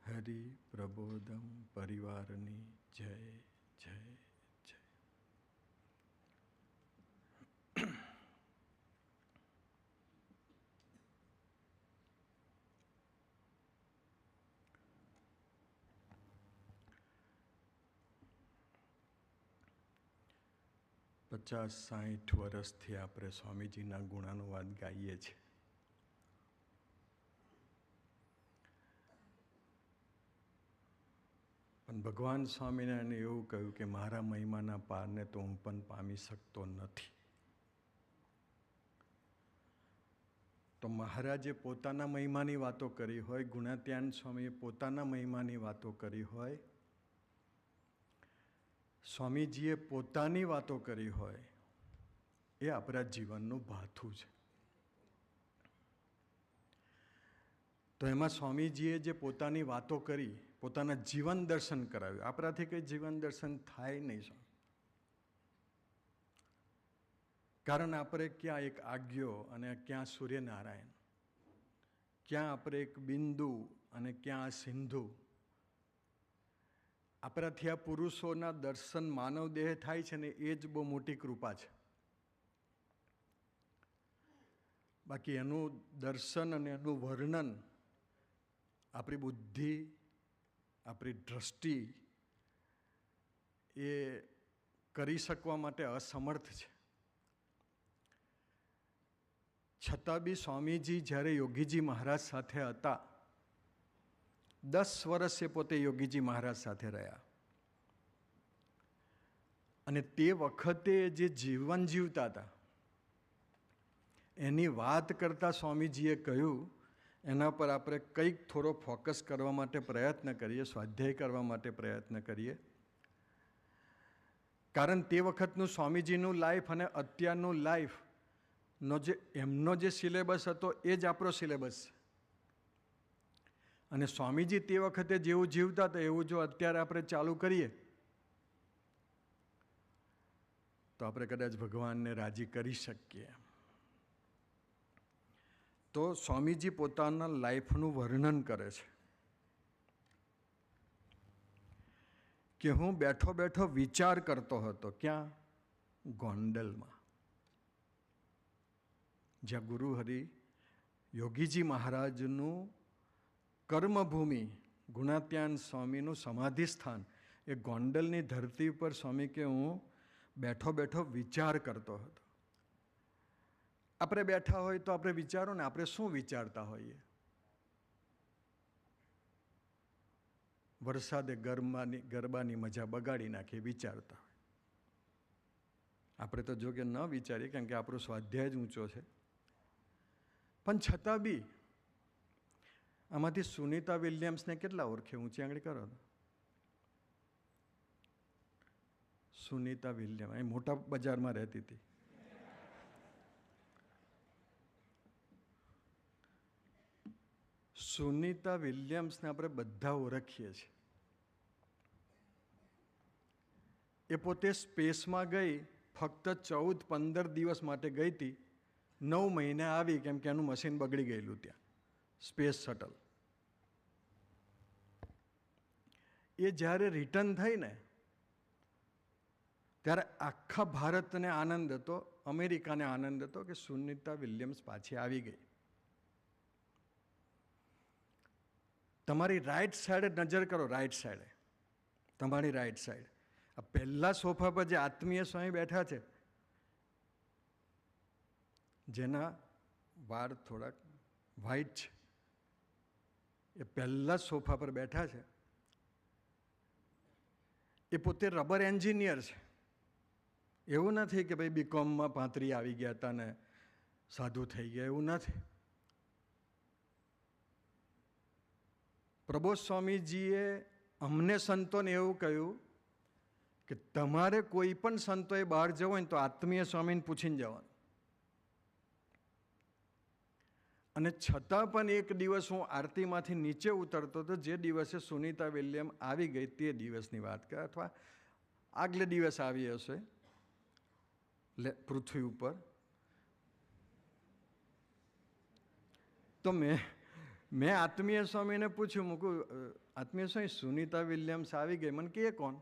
હરિ પ્રબોધમ પરિવારની જય જય જય. 50-60 વર્ષથી આપણે સ્વામીજીના ગુણાનુવાદ ગાઈએ છીએ. પણ ભગવાન સ્વામિનારાયણે એવું કહ્યું કે મારા મહિમાના પારને તો હું પણ પામી શકતો નથી. તો મહારાજે પોતાના મહિમાની વાતો કરી હોય, ગુણાત્યાન સ્વામીએ પોતાના મહિમાની વાતો કરી હોય, સ્વામીજીએ પોતાની વાતો કરી હોય, એ આપણા જીવનનું ભાથું છે. તો એમાં સ્વામીજીએ જે પોતાની વાતો કરી, પોતાના જીવન દર્શન કરાવ્યું. આપણાથી કંઈ જીવન દર્શન થાય નહીં. કારણ આપણે ક્યાં એક આજ્ઞો અને ક્યાં સૂર્યનારાયણ, ક્યાં આપણે એક બિંદુ અને ક્યાં સિંધુ. આપણાથી આ પુરુષોના દર્શન માનવ દેહ થાય છે ને એ જ બહુ મોટી કૃપા છે. બાકી એનું દર્શન અને એનું વર્ણન આપણી બુદ્ધિ, આપણી દ્રષ્ટિ એ કરી શકવા માટે અસમર્થ છે. છતાં બી સ્વામીજી જ્યારે યોગીજી મહારાજ સાથે હતા, 10 વર્ષ એ પોતે યોગીજી મહારાજ સાથે રહ્યા, અને તે વખતે જે જીવન જીવતા હતા એની વાત કરતા સ્વામીજીએ કહ્યું, એના પર આપણે કંઈક થોડો ફોકસ કરવા માટે પ્રયત્ન કરીએ, સ્વાધ્યાય કરવા માટે પ્રયત્ન કરીએ. કારણ તે વખતનું સ્વામીજીનું લાઈફ અને અત્યારનું લાઈફ નો જે એમનો જે સિલેબસ હતો એ જ આપણો સિલેબસ છે. અને સ્વામીજી તે વખતે જેવું જીવતા હતા એવું જો અત્યારે આપણે ચાલુ કરીએ તો આપણે કદાચ ભગવાનને રાજી કરી શકીએ. તો સ્વામીજી પોતાના લાઈફનું વર્ણન કરે છે કે હું બેઠો બેઠો વિચાર કરતો હતો. ક્યાં? ગોંડલમાં, જ્યાં ગુરુહરિ યોગીજી મહારાજનું કર્મભૂમિ, ગુણાત્યાન સ્વામીનું સમાધિ સ્થાન, એ ગોંડલની ધરતી પર સ્વામી કે હું બેઠો બેઠો વિચાર કરતો હતો. આપણે બેઠા હોય તો આપણે વિચારો ને, આપણે શું વિચારતા હોઈએ? વરસાદે ગરબાની મજા બગાડી નાખી વિચારતા હોય. આપણે તો જો કે ન વિચારીએ, કારણ કે આપણો સ્વાધ્યાય જ ઊંચો છે. પણ છતાં બી આમાંથી સુનીતા વિલિયમ્સને કેટલા ઓળખે? ઊંચી આંગળી કરો. સુનીતા વિલિયમ અહીં મોટા બજારમાં રહેતી હતી. સુનીતા વિલિયમ્સને આપણે બધા ઓળખીએ છીએ. એ પોતે સ્પેસમાં ગઈ, ફક્ત 14-15 દિવસ માટે ગઈ હતી, 9 મહિને આવી, કેમ કે એનું મશીન બગડી ગયેલું ત્યાં, સ્પેસ શટલ. એ જ્યારે રિટર્ન થઈ ને ત્યારે આખા ભારતને આનંદ હતો, અમેરિકાને આનંદ હતો કે સુનીતા વિલિયમ્સ પાછી આવી ગઈ. તમારી રાઈટ સાઈડે નજર કરો, રાઈટ સાઈડે, તમારી રાઈટ સાઈડ, આ પહેલા સોફા પર જે આત્મીય સ્વામી બેઠા છે, જેના વાળ થોડાક વ્હાઈટ છે, એ પહેલા સોફા પર બેઠા છે. એ પોતે રબર એન્જિનિયર છે. એવું નથી કે ભાઈ બીકોમમાં 35 આવી ગયા હતા ને સાધુ થઈ ગયા, એવું નથી. પ્રબોધ સ્વામીજીએ અમને સંતોને એવું કહ્યું કે તમારે કોઈ પણ સંતોએ બહાર જવું હોય ને તો આત્મીય સ્વામીને પૂછીને જવાનું. અને છતાં પણ એક દિવસ હું આરતીમાંથી નીચે ઉતરતો હતો, જે દિવસે સુનીતા વિલિયમ આવી ગઈ તે દિવસની વાત કરે, અથવા આગલે દિવસ આવી હશે પૃથ્વી ઉપર. તો મેં આત્મીય સ્વામીને પૂછ્યું, મૂકું આત્મીય સ્વામી સુનીતા વિલિયમ્સ આવી ગઈ, મને કે કોણ?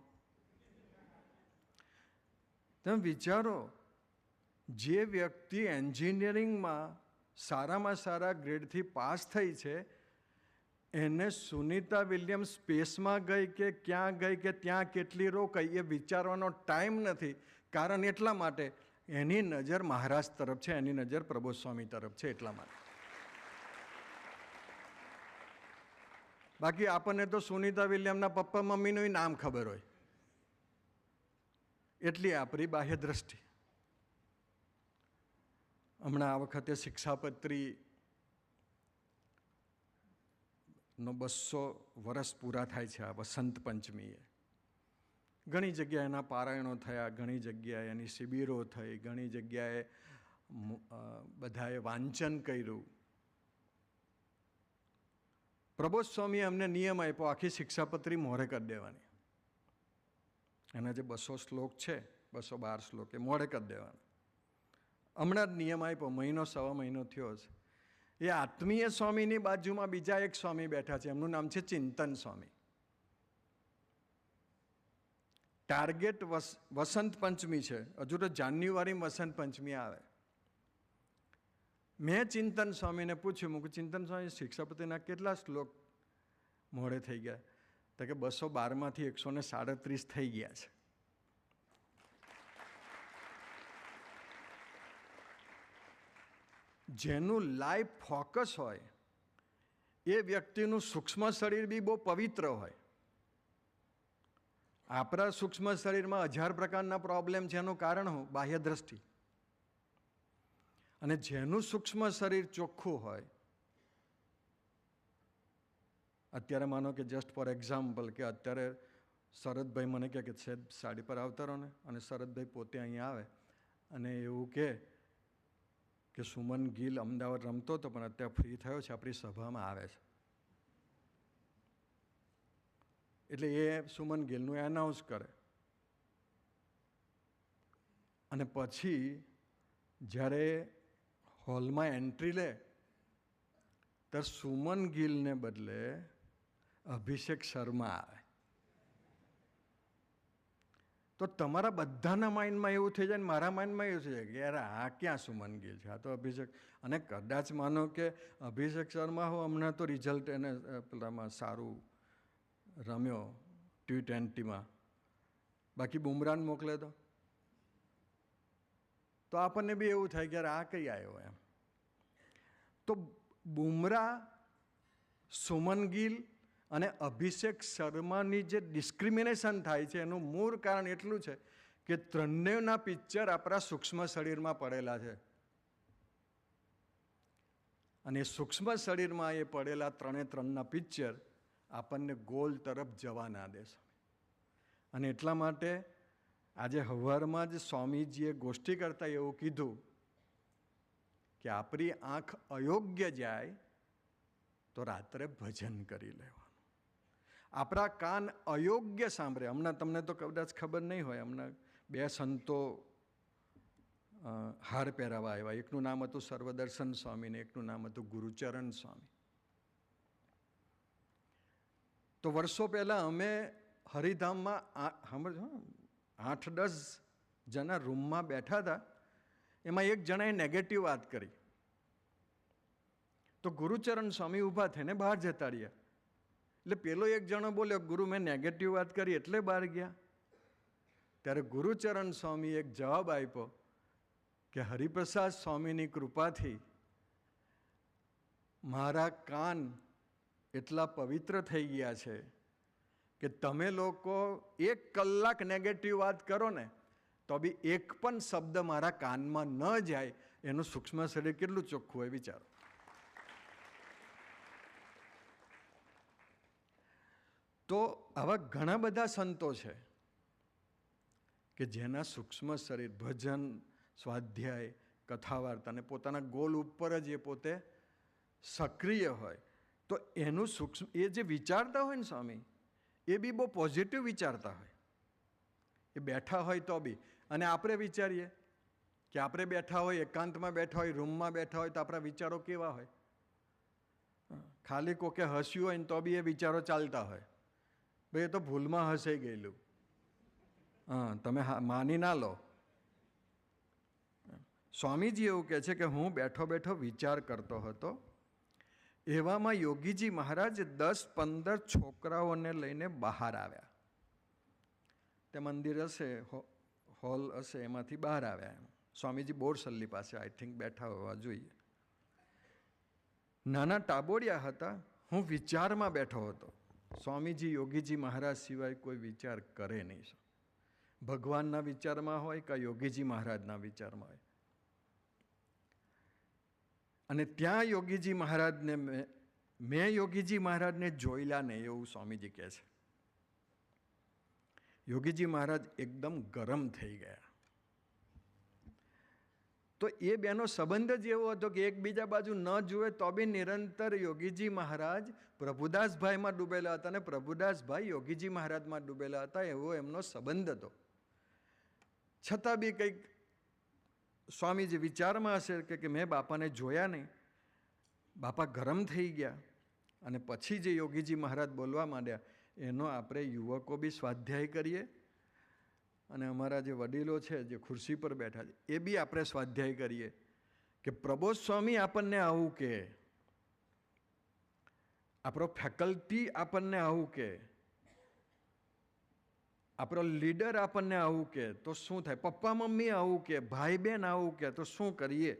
તમે વિચારો, જે વ્યક્તિ એન્જિનિયરિંગમાં સારામાં સારા ગ્રેડથી પાસ થઈ છે, એને સુનીતા વિલિયમ્સ સ્પેસમાં ગઈ કે ક્યાં ગઈ કે ત્યાં કેટલી રોકાઈ એ વિચારવાનો ટાઈમ નથી. કારણ એટલા માટે એની નજર મહારાજ તરફ છે, એની નજર પ્રબોધ સ્વામી તરફ છે એટલા માટે. બાકી આપણને તો સુનિતા વિલિયમના પપ્પા મમ્મીનું નામ ખબર હોય, એટલી આપણી બાહ્ય દ્રષ્ટિ. હમણાં આ વખતે શિક્ષાપત્રી નો 200 વર્ષ પૂરા થાય છે આ વસંત પંચમીએ. ઘણી જગ્યાએ એના પારાયણો થયા, ઘણી જગ્યાએ એની શિબિરો થઈ, ઘણી જગ્યાએ બધાએ વાંચન કર્યું. પ્રબોધ સ્વામીએ અમને નિયમ આપ્યો આખી શિક્ષાપત્રી મોઢે કરી દેવાની. એના જે 200 શ્લોક છે, 212 શ્લોક એ મોઢે કરી દેવાના. હમણાં જ નિયમ આપ્યો, મહિનો સવા મહિનો થયો છે. એ આત્મીય સ્વામીની બાજુમાં બીજા એક સ્વામી બેઠા છે, એમનું નામ છે ચિંતન સ્વામી. ટાર્ગેટ વસંત પંચમી છે, હજુ તો જાન્યુઆરીમાં વસંત પંચમી આવે. મેં ચિંતન સ્વામીને પૂછ્યું, હું ચિંતન સ્વામી શિક્ષાપતિના કેટલા શ્લોક મોડે થઈ ગયા? તો કે 212માંથી 137 થઈ ગયા છે. જેનું લાઈફ ફોકસ હોય એ વ્યક્તિનું સૂક્ષ્મ શરીર બી બહુ પવિત્ર હોય. આપણા સૂક્ષ્મ શરીરમાં 1000 પ્રકારના પ્રોબ્લેમ છે, એનું કારણ હું બાહ્ય દ્રષ્ટિ. અને જેનું સૂક્ષ્મ શરીર ચોખ્ખું હોય, અત્યારે માનો કે જસ્ટ ફોર એક્ઝામ્પલ કે અત્યારે શરદભાઈ મને કહે કે સાહેબ સાડી પર આવતા રહો ને, અને શરદભાઈ પોતે અહીંયા આવે અને એવું કે સુમન ગિલ અમદાવાદ રમતો હતો પણ અત્યારે ફ્રી થયો છે, આપણી સભામાં આવે છે. એટલે એ સુમન ગિલનું એનાઉન્સ કરે. અને પછી જ્યારે હોલમાં એન્ટ્રી લે ત્યારે સુમન ગિલને બદલે અભિષેક શર્મા આવે. તો તમારા બધાના માઇન્ડમાં એવું થઈ જાય ને મારા માઇન્ડમાં એવું થઈ જાય કે યાર આ ક્યાં સુમન ગિલ છે, આ તો અભિષેક. અને કદાચ માનો કે અભિષેક શર્મા હો હમણાં તો રિઝલ્ટ એને પેલામાં સારું રમ્યો T20માં, બાકી બુમરાહને મોકલે તો આપણને બી એવું થાય કે યાર આ કઈ આવ્યો એમ. તો બુમરાહ, સુમન ગિલ અને અભિષેક શર્માની જે ડિસ્ક્રિમિનેશન થાય છે એનું મૂળ કારણ એટલું છે કે ત્રણેયના પિક્ચર આપણા સૂક્ષ્મ શરીરમાં પડેલા છે. અને સૂક્ષ્મ શરીરમાં એ પડેલા ત્રણના પિક્ચર આપણને ગોલ તરફ જવા ના દેશે. અને એટલા માટે આજે સવારમાં જ સ્વામીજીએ ગોષ્ઠી કરતા એવું કીધું કે આપણી આંખ અયોગ્ય જાય તો રાત્રે ભજન કરી લેવાનું. આપણા કાન અયોગ્ય સાંભળે. હમણાં તમને તો કદાચ ખબર નહીં હોય, હમણાં 2 સંતો હાર પહેરાવા આવ્યા. એકનું નામ હતું સર્વદર્શન સ્વામી ને એકનું નામ હતું ગુરુચરણ સ્વામી. તો વર્ષો પહેલાં અમે હરિધામમાં 8-10 જણા રૂમમાં બેઠા હતા. એમાં એક જણાએ નેગેટિવ વાત કરી તો ગુરુચરણ સ્વામી ઊભા થઈને બહાર જતા રહ્યા. એટલે પેલો એક જણો બોલ્યો, ગુરુ મેં નેગેટિવ વાત કરી એટલે બહાર ગયા. ત્યારે ગુરુચરણ સ્વામી એક જવાબ આપ્યો કે હરિપ્રસાદ સ્વામીની કૃપાથી મારા કાન એટલા પવિત્ર થઈ ગયા છે કે તમે લોકો 1 કલાક નેગેટિવ વાત કરો ને તો બી એક પણ શબ્દ મારા કાનમાં ન જાય. એનું સૂક્ષ્મ શરીર કેટલું ચોખ્ખું હોય વિચારો. તો આવા ઘણા બધા સંતો છે કે જેના સૂક્ષ્મ શરીર ભજન, સ્વાધ્યાય, કથા વાર્તા અને પોતાના ગોલ ઉપર જ એ પોતે સક્રિય હોય. તો એનું સૂક્ષ્મ એ જે વિચારતા હોય ને સ્વામી, એ બી બહુ પોઝિટિવ વિચારતા હોય. એ બેઠા હોય તો બી. અને આપણે વિચારીએ કે આપણે બેઠા હોય, એકાંતમાં બેઠા હોય, રૂમમાં બેઠા હોય તો આપણા વિચારો કેવા હોય? ખાલી કોકે હસ્યું હોય ને તો બી એ વિચારો ચાલતા હોય. ભાઈ એ તો ભૂલમાં હસાઈ ગયેલું. તમે માની ના લો. સ્વામીજી એવું કહે છે કે હું બેઠો બેઠો વિચાર કરતો હતો. એવામાં યોગીજી મહારાજ 10-15 છોકરાઓને લઈને બહાર આવ્યા. તે મંદિર હશે હોલ હશે એમાંથી બહાર આવ્યા. એમ સ્વામીજી બોરસલ્લી પાસે આઈ થિંક બેઠા હોવા જોઈએ. નાના ટાબોડિયા હતા. હું વિચારમાં બેઠો હતો. સ્વામીજી યોગીજી મહારાજ સિવાય કોઈ વિચાર કરે નહીં. ભગવાનના વિચારમાં હોય કે યોગીજી મહારાજના વિચારમાં હોય. અને ત્યાં યોગીજી મહારાજને મેં યોગીજી મહારાજને જોયેલા નહીં એવું સ્વામીજી કહે છે. યોગીજી મહારાજ એકદમ ગરમ થઈ ગયા. તો એ બેનો સંબંધ જ એવો હતો કે એકબીજા બાજુ ન જુએ તો બી નિરંતર યોગીજી મહારાજ પ્રભુદાસભાઈમાં ડૂબેલા હતા અને પ્રભુદાસભાઈ યોગીજી મહારાજમાં ડૂબેલા હતા. એવો એમનો સંબંધ હતો. છતાં બી કંઈક સ્વામીજી વિચારમાં હશે કે મેં બાપાને જોયા નહીં. બાપા ગરમ થઈ ગયા. અને પછી જે યોગીજી મહારાજ બોલવા માંડ્યા એનો આપણે યુવકો બી સ્વાધ્યાય કરીએ અને અમારા જે વડીલો છે જે ખુરશી પર બેઠા છે એ બી આપણે સ્વાધ્યાય કરીએ કે પ્રબોધ સ્વામી આપણને આવું કે, આપણો ફેકલ્ટી આપણને આવું કે, આપણો લીડર આપણને આવું કે તો શું થાય? પપ્પા મમ્મી આવું કે, ભાઈ બહેન આવું કે તો શું કરીએ?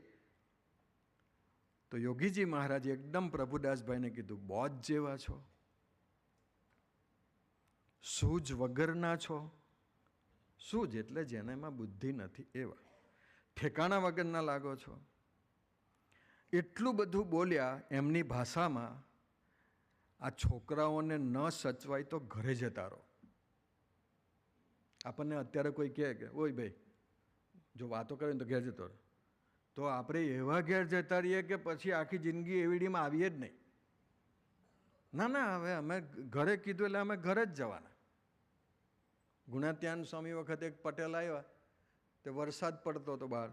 તો યોગીજી મહારાજે એકદમ પ્રભુદાસભાઈને કીધું, બોજ જેવા છો, સૂઝ વગરના છો. સૂઝ એટલે જેનામાં બુદ્ધિ નથી એવા, ઠેકાણા વગરના લાગો છો. એટલું બધું બોલ્યા એમની ભાષામાં. આ છોકરાઓને ન સચવાય તો ઘરે જતા રહો. આપણને અત્યારે કોઈ કહે કે ઓય ભાઈ જો વાતો કરે ને તો ઘેર જતો રહો, તો આપણે એવા ઘેર જતા રહીએ કે પછી આખી જિંદગી એવીડીમાં આવીએ જ નહીં. ના, હવે અમે ઘરે કીધું એટલે અમે ઘરે જ જવાના. ગુણાત્યાન સ્વામી વખતે એક પટેલ આવ્યા, તે વરસાદ પડતો હતો બહાર,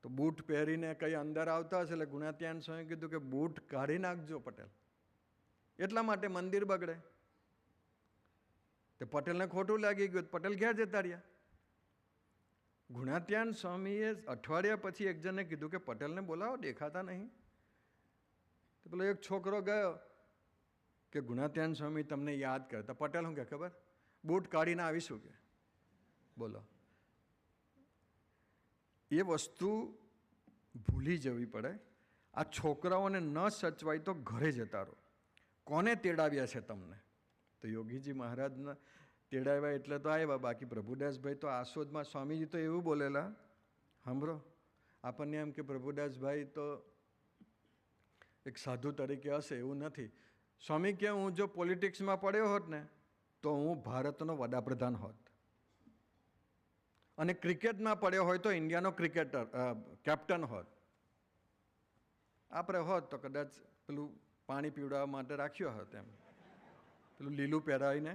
તો બૂટ પહેરીને કંઈ અંદર આવતા હશે એટલે ગુણાત્યાન સ્વામી કીધું કે બૂટ કાઢી નાખજો પટેલ, એટલા માટે મંદિર બગડે. તે પટેલને ખોટું લાગી ગયું, પટેલ ઘેર જતા રહ્યા. ગુણાત્યાન સ્વામીએ અઠવાડિયા પછી એક જણને કીધું કે પટેલને બોલાવો, દેખાતા નહીં. તો પેલો એક છોકરો ગયો કે ગુણાત્યાન સ્વામી તમને યાદ કરતા. પટેલ શું કે ખબર? બૂટ કાઢીને આવીશું કે. બોલો, એ વસ્તુ ભૂલી જવી પડે. આ છોકરાઓને ન સચવાય તો ઘરે જતા રહો. કોને તેડાવ્યા છે તમને? તો યોગીજી મહારાજના તેડાવ્યા એટલે તો આવ્યા. બાકી પ્રભુદાસભાઈ તો આસોદમાં, સ્વામીજી તો એવું બોલેલા, સાંભળો, આપણને એમ કે પ્રભુદાસભાઈ તો એક સાધુ તરીકે હશે, એવું નથી. સ્વામી કે હું જો પોલિટિક્સમાં પડ્યો હોત ને તો હું ભારતનો વડાપ્રધાન હોત, અને ક્રિકેટમાં પડ્યો હોય તો ઇન્ડિયાનો ક્રિકેટર કેપ્ટન હોત. આપણે હોત તો કદાચ પેલું પાણી પીવડાવવા માટે રાખ્યો હોત, એમ પેલું લીલું પહેરાવીને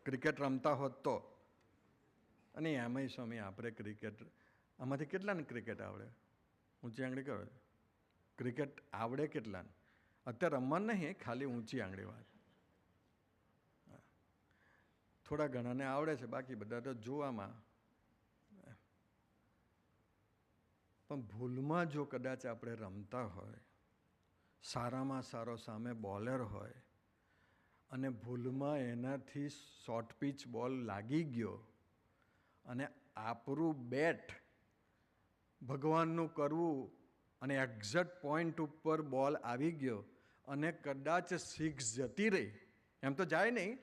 ક્રિકેટ રમતા હોત તો. અને એમાંય સ્વામી આપણે ક્રિકેટ, આમાંથી કેટલાને ક્રિકેટ આવડે? ઊંચી આંગળી કરો. ક્રિકેટ આવડે કેટલાને? અત્યારે રમવાનું નહીં, ખાલી ઊંચી આંગળી વાત. થોડા ઘણાને આવડે છે, બાકી બધા તો જોવામાં. પણ ભૂલમાં જો કદાચ આપણે રમતા હોય, સારામાં સારો સામે બોલર હોય, અને ભૂલમાં એનાથી શોર્ટ પિચ બોલ લાગી ગયો અને આપણું બેટ ભગવાનનું કરવું અને એક્ઝેક્ટ પોઈન્ટ ઉપર બોલ આવી ગયો અને કદાચ સિક્સ જતી રહી, એમ તો જાય નહીં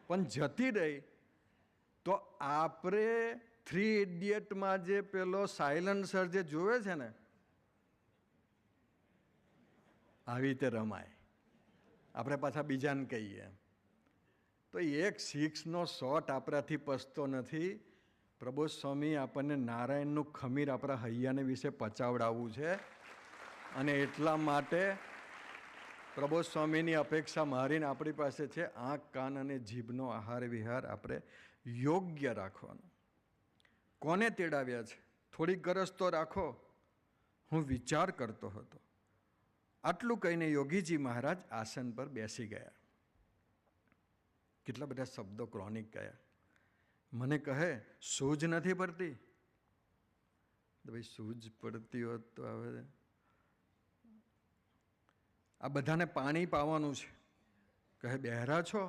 પણ જતી રહી, તો આપણે 3 ઇડિયટમાં જે પેલો સાયલન્સર જે જોવે છે ને, આવી રીતે રમાય. આપણે પાછા બીજાને કહીએ તો એક સિક્સનો શોટ આપણાથી પસતો નથી. પ્રબોધ સ્વામી આપણને નારાયણનું ખમીર આપણા હૈયાને વિશે પચાવડાવવું છે, અને એટલા માટે પ્રબોધ સ્વામીની અપેક્ષા મારીને આપણી પાસે છે આંખ, કાન અને જીભનો આહાર વિહાર આપણે યોગ્ય રાખવાનો. કોને તેડાવ્યા છે? થોડી ગરજ તો રાખો, હું વિચાર કરતો હતો. આટલું કહીને યોગીજી મહારાજ આસન પર બેસી ગયા. કેટલા બધા શબ્દો ક્રોનિક ગયા. મને કહે સૂઝ નથી પડતી. ભાઈ સૂઝ પડતી હોત તો હવે આ બધાને પાણી પાવાનું છે. કહે બહેરા છો?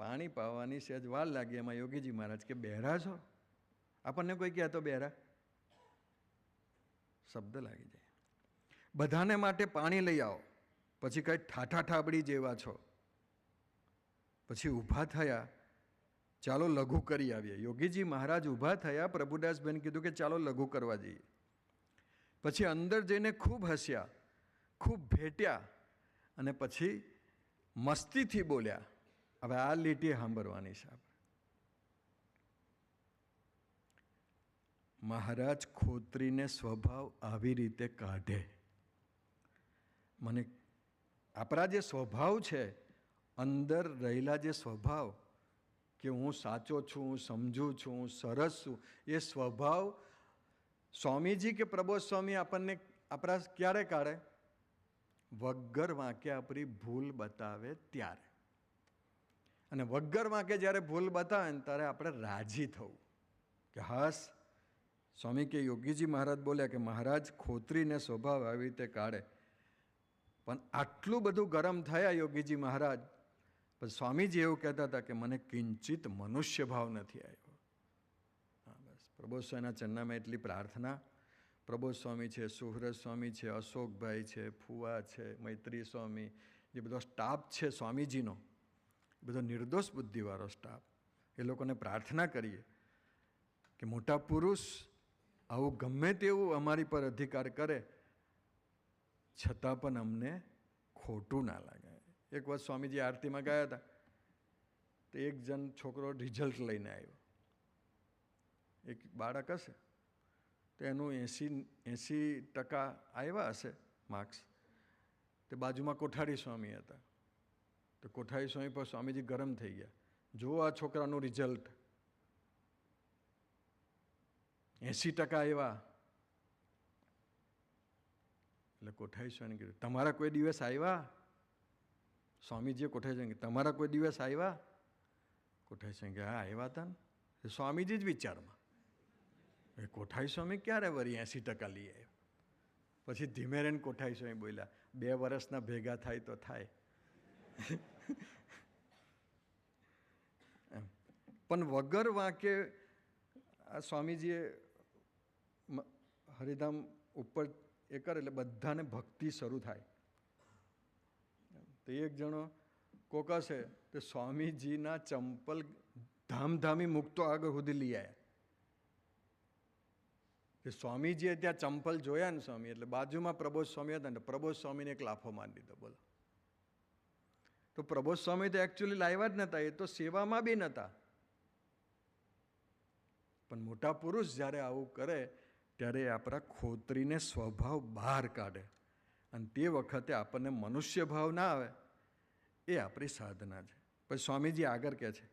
પાણી પાવાની સહેજ વાર લાગી. એમાં યોગીજી મહારાજ કે બહેરા છો? આપણને કોઈ કહેતો બહેરા? શબ્દ લાગી જાય. બધાને માટે પાણી લઈ આવો. પછી કંઈ ઠાઠા ઠાબડી જેવા છો. પછી ઊભા થયા, ચાલો લઘુ કરી આવીએ. યોગીજી મહારાજ ઊભા થયા. પ્રભુદાસબેન કીધું કે ચાલો લઘુ કરવા જઈએ. પછી અંદર જઈને ખૂબ હસ્યા, ખૂબ ભેટ્યા અને પછી મસ્તીથી બોલ્યા. હવે આ લીટી સાંભળવાની છે આપણે. મહારાજ ખોત્રીને સ્વભાવ આવી રીતે કાઢે. મને આપણા જે સ્વભાવ છે, અંદર રહેલા જે સ્વભાવ કે હું સાચો છું, હું સમજુ છું, હું સરસ છું, એ સ્વભાવ સ્વામીજી કે પ્રબોધ સ્વામી આપણને આપણા ક્યારે કાઢે? વગર વાંકે આપણી ભૂલ બતાવે ત્યારે. અને વગર વાંકે જ્યારે ભૂલ બતાવે ને ત્યારે આપણે રાજી થવું કે હાસ. સ્વામી કે યોગીજી મહારાજ બોલ્યા કે મહારાજ ખોત્રીને સ્વભાવ આવી રીતે કાઢે. પણ આટલું બધું ગરમ થયા યોગીજી મહારાજ, પણ સ્વામીજી એવું કહેતા હતા કે મને કિંચિત મનુષ્ય ભાવ નથી આવ્યો. હા, બસ પ્રબોધ સ્વામીના ચરણમાં એટલી પ્રાર્થના. પ્રબોધ સ્વામી છે, સુહૃદ સ્વામી છે, અશોકભાઈ છે, ફુવા છે, મૈત્રી સ્વામી, જે બધો સ્ટાફ છે સ્વામીજીનો, બધો નિર્દોષ બુદ્ધિવાળો સ્ટાફ, એ લોકોને પ્રાર્થના કરીએ કે મોટા પુરુષ આવું ગમે તેવું અમારી પર અધિકાર કરે છતાં પણ અમને ખોટું ના લાગે. એક વખત સ્વામીજી આરતીમાં ગયા હતા તો એક જણ છોકરો રિઝલ્ટ લઈને આવ્યો. એક બાળક હશે તો એનું 80% આવ્યા હશે માર્ક્સ. તે બાજુમાં કોઠારી સ્વામી હતા. તો કોઠારી સ્વામી પર સ્વામીજી ગરમ થઈ ગયા. જો આ છોકરાનું રિઝલ્ટ 80% આવ્યા. એટલે કોઠારી સ્વામીને કીધું તમારા કોઈ દિવસ આવ્યા? સ્વામીજીએ કોઠારી સ્વામી તમારા કોઈ દિવસ આવ્યા? કોઠારી સ્વામી કે હા આવ્યા હતા ને. સ્વામીજી જ વિચારમાં એ કોઠારી સ્વામી ક્યારે વળી 80% લઈ આવ્યો? પછી ધીમે રહીને કોઠારી સ્વામી બોલ્યા 2 વર્ષના ભેગા થાય તો થાય. પણ વગર વાંકે આ સ્વામીજીએ હરિધામ ઉપર એ કરે એટલે બધાને ભક્તિ શરૂ થાય. તો એક જણો કોક હશે તો સ્વામીજીના ચંપલ ધામધામી મૂકતો આગળ સુધી લઈ આવ્યા. સ્વામીજીએ ત્યાં ચંપલ જોયા ને સ્વામી, એટલે બાજુમાં પ્રબોધ સ્વામી હતા ને પ્રબોધ સ્વામીને એક લાફો મારી દીધો. બોલો. તો પ્રબોધ સ્વામી તો એકચ્યુઅલી લાવ્યા જ નહોતા, એ તો સેવામાં બી નહોતા. પણ મોટા પુરુષ જ્યારે આવું કરે ત્યારે આપણા ખોત્રીને સ્વભાવ બહાર કાઢે. અને તે વખતે આપણને મનુષ્ય ભાવ ના આવે, એ આપણી સાધના છે. પછી સ્વામીજી આગળ કહે છે,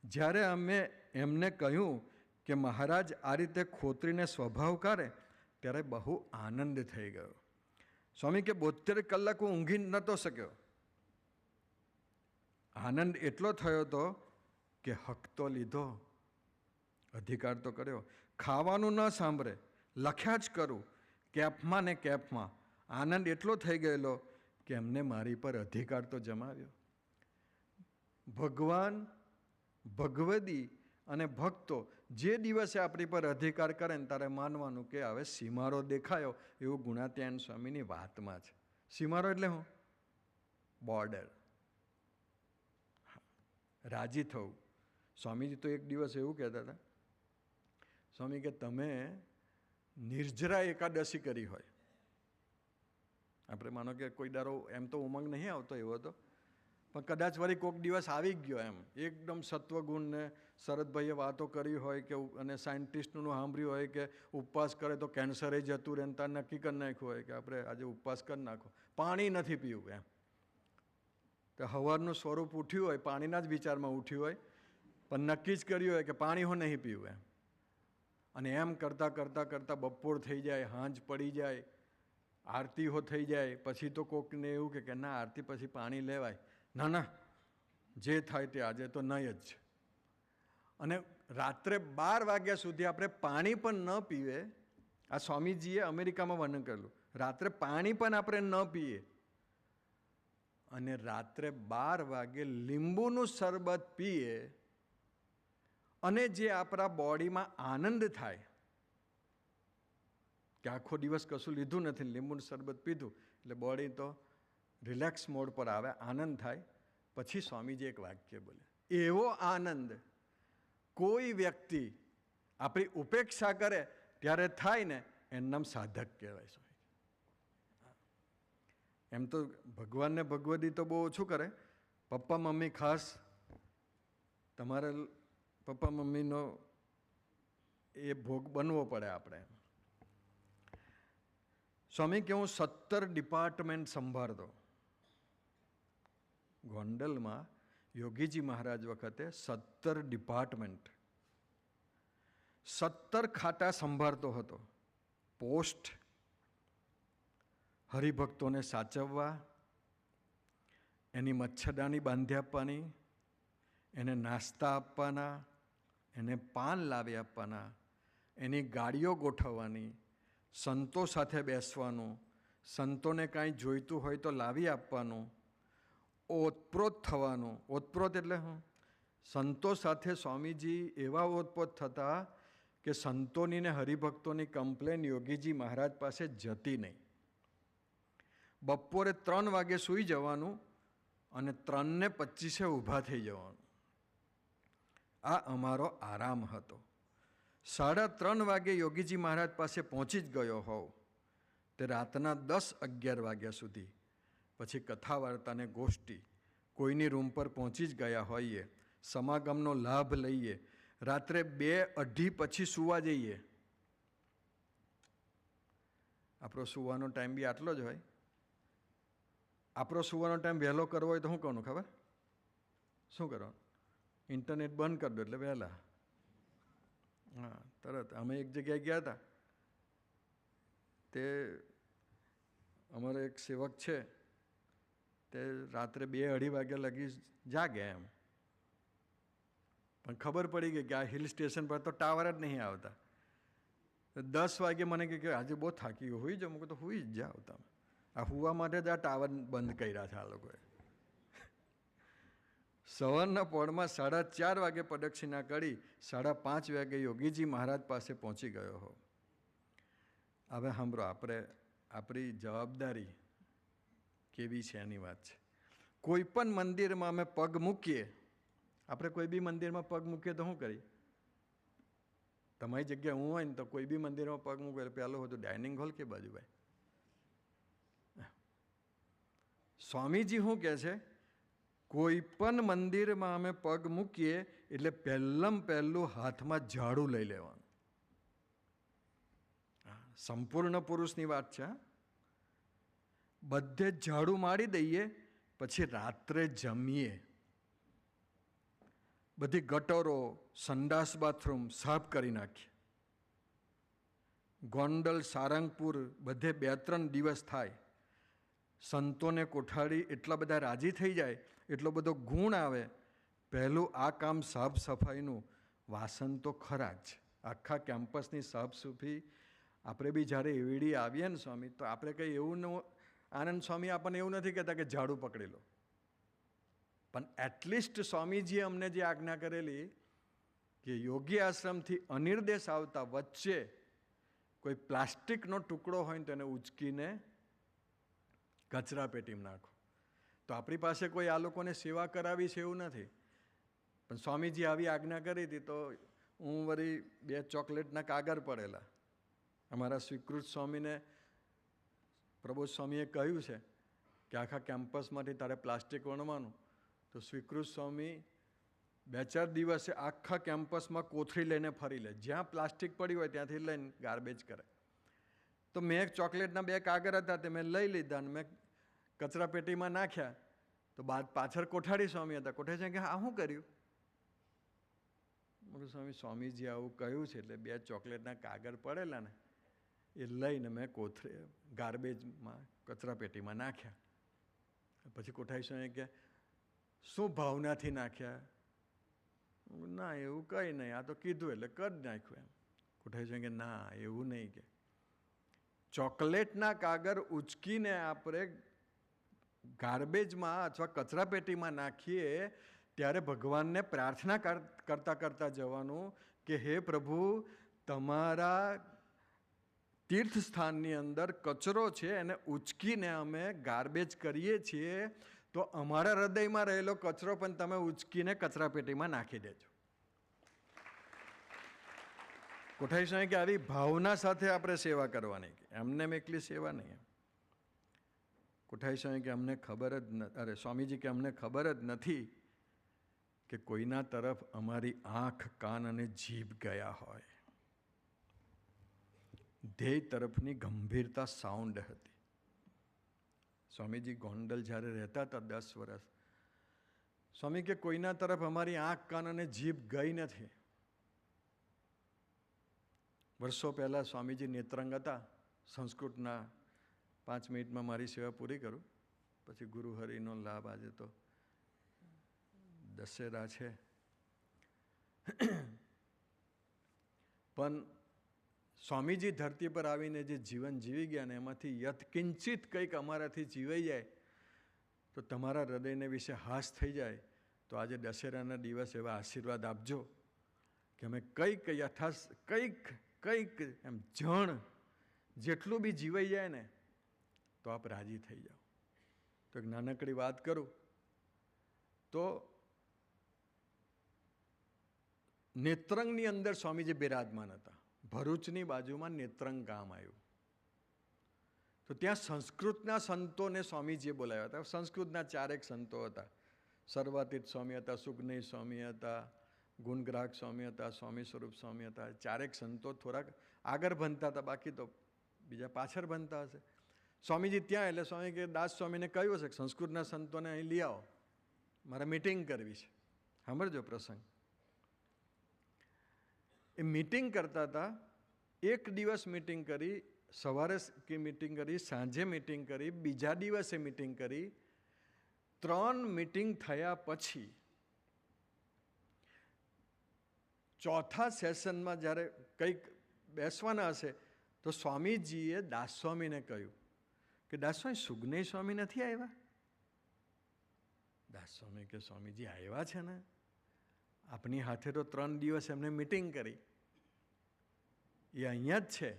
જ્યારે અમે એમને કહ્યું કે મહારાજ આ રીતે ખોત્રીને સ્વભાવ કાઢે ત્યારે બહુ આનંદ થઈ ગયો. સ્વામી કે 72 કલાક હું ઊંઘી નહોતો શક્યો. આનંદ એટલો થયો હતો કે હક તો લીધો, અધિકાર તો કર્યો. ખાવાનું ન સાંભળે, લખ્યા જ કરું કેફમાં ને કેફમાં. આનંદ એટલો થઈ ગયેલો કે એમને મારી પર અધિકાર તો જમાવ્યો. ભગવાન, ભગવદી અને ભક્તો જે દિવસે આપણી પર અધિકાર કરે ને ત્યારે માનવાનું કે હવે સીમારો દેખાયો, એવું ગુણાત્યાયન સ્વામીની વાતમાં છે. સીમારો એટલે શું? બોર્ડર. રાજી થવું. સ્વામીજી તો એક દિવસ એવું કહેતા હતા, સ્વામી કે તમે નિર્જરા એકાદશી કરી હોય, આપણે માનો કે કોઈ દારો એમ તો ઉમંગ નહીં આવતો એવો તો, પણ કદાચ વળી કોઈક દિવસ આવી ગયો એમ એકદમ સત્વગુણને શરદભાઈએ વાતો કરી હોય કે અને સાયન્ટિસ્ટનું સાંભળ્યું હોય કે ઉપવાસ કરે તો કેન્સર જતું રહે, ત્યાં નક્કી કરી નાખ્યું હોય કે આપણે આજે ઉપવાસ કરી નાખો, પાણી નથી પીવું એમ. તો સવારનું સ્વરૂપ ઉઠ્યું હોય, પાણીના જ વિચારમાં ઉઠ્યું હોય, પણ નક્કી જ કર્યું હોય કે પાણી હો નહીં પીવું એમ. અને એમ કરતાં કરતાં કરતાં બપોર થઈ જાય, સાંજ પડી જાય, આરતી હો થઈ જાય, પછી તો કોકને એવું કે ના આરતી પછી પાણી લેવાય. ના ના, જે થાય તે આજે તો નહીં જ. અને રાત્રે 12 વાગ્યા સુધી આપણે પાણી પણ ન પીવે. આ સ્વામીજીએ અમેરિકામાં વર્ણન કરેલું. રાત્રે પાણી પણ આપણે ન પીએ અને રાત્રે 12 વાગે લીંબુનું શરબત પીએ અને જે આપણા બોડીમાં આનંદ થાય કે આખો દિવસ કશું લીધું નથી, લીંબુનું શરબત પીધું એટલે બોડી તો રિલેક્સ મોડ પર આવે, આનંદ થાય. પછી સ્વામીજી એક વાક્ય બોલે, એવો આનંદ કોઈ વ્યક્તિ આપણી ઉપેક્ષા કરે ત્યારે થાય ને એનું નામ સાધક કહેવાય છે. એમ તો ભગવાનને ભગવદી તો બહુ ઓછું કરે. પપ્પા મમ્મી ખાસ તમારે પપ્પા મમ્મીનો એ ભોગ બનવો પડે આપણે. સ્વામી કે હું 17 ડિપાર્ટમેન્ટ સંભાળતો. ગોંડલમાં યોગીજી મહારાજ વખતે 17 ડિપાર્ટમેન્ટ, 17 ખાતા સંભાળતો હતો. પોસ્ટ, હરિભક્તોને સાચવવા, એની મચ્છરદાની બાંધી આપવાની, એને નાસ્તા આપવાના, એને પાન લાવી આપવાના, એની ગાડીઓ ગોઠવવાની, સંતો સાથે બેસવાનું, સંતોને કાંઈ જોઈતું હોય તો લાવી આપવાનું, ઓતપ્રોત થવાનું. ઓતપ્રોત એટલે શું? સંતો સાથે સ્વામીજી એવા ઓતપ્રોત થતા કે સંતોની ને હરિભક્તોની કમ્પ્લેન યોગીજી મહારાજ પાસે જતી નહીં. બપોરે 3 વાગે સૂઈ જવાનું અને 3:25 ઊભા થઈ જવાનું. આ અમારો આરામ હતો. 3:30 વાગે યોગીજી મહારાજ પાસે પહોંચી જ ગયો હોવ તે રાતના 10-11 વાગ્યા સુધી. પછી કથા વાર્તાને ગોષ્ઠી, કોઈની રૂમ પર પહોંચી જ ગયા હોઈએ, સમાગમનો લાભ લઈએ, રાત્રે 2-2:30 પછી સૂવા જઈએ. આપણો સૂવાનો ટાઈમ બી આટલો જ હોય. આપણો સૂવાનો ટાઈમ વહેલો કરવો હોય તો શું કરવાનું ખબર? શું કરવાનું? ઇન્ટરનેટ બંધ કરી દો એટલે વહેલા. હા, તરત. અમે એક જગ્યાએ ગયા હતા, તે અમારો એક સેવક છે, તે રાત્રે 2-2:30 વાગ્યા લગી જાગે એમ. પણ ખબર પડી ગઈ કે આ હિલ સ્ટેશન પર તો ટાવર જ નહીં આવતા. 10 વાગે મને કે આજે બહુ થાકી ગયો, હુઈ જાઉં. મૂકું તો હુઈ જ જાઓ તમે. આ હુવા માટે જ આ ટાવર બંધ કર્યા છે આ લોકોએ. સવારના પોળમાં 4:30 વાગે પ્રદક્ષિણા કરી 5:30 વાગે યોગીજી મહારાજ પાસે પહોંચી ગયો હો. હવે સાંભળો, આપણી જવાબદારી કેવી છે એની વાત છે. કોઈ પણ મંદિરમાં અમે પગ મૂકીએ, આપણે કોઈ બી મંદિરમાં પગ મૂકીએ તો શું કરીએ? તમારી જગ્યા હું હોય ને તો કોઈ બી મંદિરમાં પગ મૂકે એટલે પહેલું હતું ડાઇનિંગ હોલ કે બાજુ ભાઈ. સ્વામીજી શું કહે છે? કોઈ પણ મંદિરમાં અમે પગ મૂકીએ એટલે પહેલું હાથમાં ઝાડુ લઈ લેવાનું. સંપૂર્ણ પુરુષની વાત છે. બધે ઝાડુ મારી દઈએ, પછી રાત્રે જમીએ. બધી ગટરો, સંડાસ, બાથરૂમ સાફ કરી નાખીએ. ગોંડલ, સારંગપુર બધે 2-3 દિવસ થાય. સંતોને કોઠાડી એટલા બધા રાજી થઈ જાય, એટલો બધો ગુણ આવે. પહેલું આ કામ સાફ સફાઈનું. વાસણ તો ખરા જ. આખા કેમ્પસની સાફ સફાઈ આપણે બી જ્યારે એવડી આવીએ ને સ્વામી, તો આપણે કંઈ એવું આનંદ સ્વામી આપણને એવું નથી કહેતા કે ઝાડુ પકડી લો. પણ એટલીસ્ટ સ્વામીજીએ અમને જે આજ્ઞા કરેલી કે યોગી આશ્રમથી અનિર્દેશ આવતા વચ્ચે કોઈ પ્લાસ્ટિકનો ટુકડો હોય ને તો એને ઉચકીને કચરા પેટીમાં નાખો. તો આપણી પાસે કોઈ આ લોકોને સેવા કરાવી છે એવું નથી, પણ સ્વામીજી આવી આજ્ઞા કરી હતી તો હું વળી 2 ચોકલેટના કાગળ પડેલા. અમારા સ્વીકૃત સ્વામીને પ્રબોધ સ્વામીએ કહ્યું છે કે આખા કેમ્પસમાંથી તારે પ્લાસ્ટિક વણવાનું. તો સ્વીકૃત સ્વામી 2-4 દિવસે આખા કેમ્પસમાં કોથળી લઈને ફરી લે. જ્યાં પ્લાસ્ટિક પડી હોય ત્યાંથી લઈને ગાર્બેજ કરે. તો મેં એક ચોકલેટના 2 કાગળ હતા તે મેં લઈ લીધા અને મેં કચરા પેટીમાં નાખ્યા. તો પાછળ કોઠાડી સ્વામી હતા. કોઠાડી કે આ શું કર્યું? સ્વામીજી આવું કહ્યું છે એટલે 2 ચોકલેટના કાગળ પડેલા ને એ લઈને મેં ગાર્બેજમાં કચરા પેટીમાં નાખ્યા. પછી કોઠારી સ્વામી કે શું ભાવનાથી નાખ્યા? ના એવું કંઈ નહીં, આ તો કીધું એટલે કરી નાખ્યું એમ. કોઠારી સ્વામી કે ના એવું નહીં, કે ચોકલેટના કાગળ ઉચકીને આપણે ગાર્બેજમાં અથવા કચરાપેટીમાં નાખીએ ત્યારે ભગવાનને પ્રાર્થના કરતા કરતા જવાનું કે હે પ્રભુ, તમારા તીર્થસ્થાનની અંદર કચરો છે એને ઉચકીને અમે ગાર્બેજ કરીએ છીએ, તો અમારા હૃદયમાં રહેલો કચરો પણ તમે ઉચકીને કચરાપેટીમાં નાખી દેજો. કોઠારી સ્વામી કે આવી ભાવના સાથે આપણે સેવા કરવાની, એમને એકલી સેવા નહીં. કોઠારી સ્વામી કે અમને ખબર જ અરે સ્વામીજી કે અમને ખબર જ નથી કે કોઈના તરફ અમારી આંખ, કાન અને જીભ ગયા હોય. ધ્યેય તરફની ગંભીરતા સાઉન્ડ હતી. સ્વામીજી ગોંડલ જ્યારે રહેતા હતા 10 વર્ષ, સ્વામી કે કોઈના તરફ અમારી આંખ, કાન અને જીભ ગઈ નથી. વર્ષો પહેલાં સ્વામીજી નેત્રંગ હતા. સંસ્કૃતના 5 મિનિટમાં મારી સેવા પૂરી કરું, પછી ગુરુહરિનો લાભ. આજે તો દશેરા છે, પણ સ્વામીજી ધરતી પર આવીને જે જીવન જીવી ગયા ને એમાંથી યત્કિંચિત કંઈક અમારાથી જીવાઈ જાય તો તમારા હૃદયને વિશે હાસ થઈ જાય. તો આજે દશેરાના દિવસ એવા આશીર્વાદ આપજો કે અમે કંઈક કંઈક એમ જણ જેટલું બી જીવાઈ જાય ને તો આપ રાજી થઈ જાઓ. તો એક નાનકડી વાત કરું તો નેત્રંગની અંદર સ્વામીજી બિરાજમાન હતા. ભરૂચની બાજુમાં નેત્રંગ ગામ આવ્યું. તો ત્યાં સંસ્કૃતના સંતોને સ્વામીજીએ બોલાવ્યા હતા. સંસ્કૃતના 4 સંતો હતા. સર્વાતીત સ્વામી હતા, સુગ્નેય સ્વામી હતા, ગુણગ્રાહક સ્વામી હતા, સ્વામી સ્વરૂપ સ્વામી હતા. 4 સંતો થોડાક આગળ ભણતા હતા, બાકી તો બીજા પાછળ ભણતા હશે. સ્વામીજી ત્યાં, એટલે સ્વામી કે દાસ સ્વામીને કહ્યું હશે કે સંસ્કૃતના સંતોને અહીં લઈ આવો, મારે મિટિંગ કરવી છે. સાંભળજો પ્રસંગ. એ મિટિંગ કરતા હતા. એક દિવસ મિટિંગ કરી, સવારે મિટિંગ કરી, સાંજે મિટિંગ કરી, બીજા દિવસે મિટિંગ કરી. 3 મિટિંગ થયા પછી ચોથા સેશનમાં જ્યારે કંઈક બેસવાના હશે તો સ્વામીજીએ દાસસ્વામીને કહ્યું કે દાસસ્વામી, સુગ્નેય સ્વામી નથી આવ્યા? દાસસ્વામી કે સ્વામીજી આવ્યા છે ને, આપની હાથે તો 3 દિવસ એમને મિટિંગ કરી, એ અહીંયા જ છે.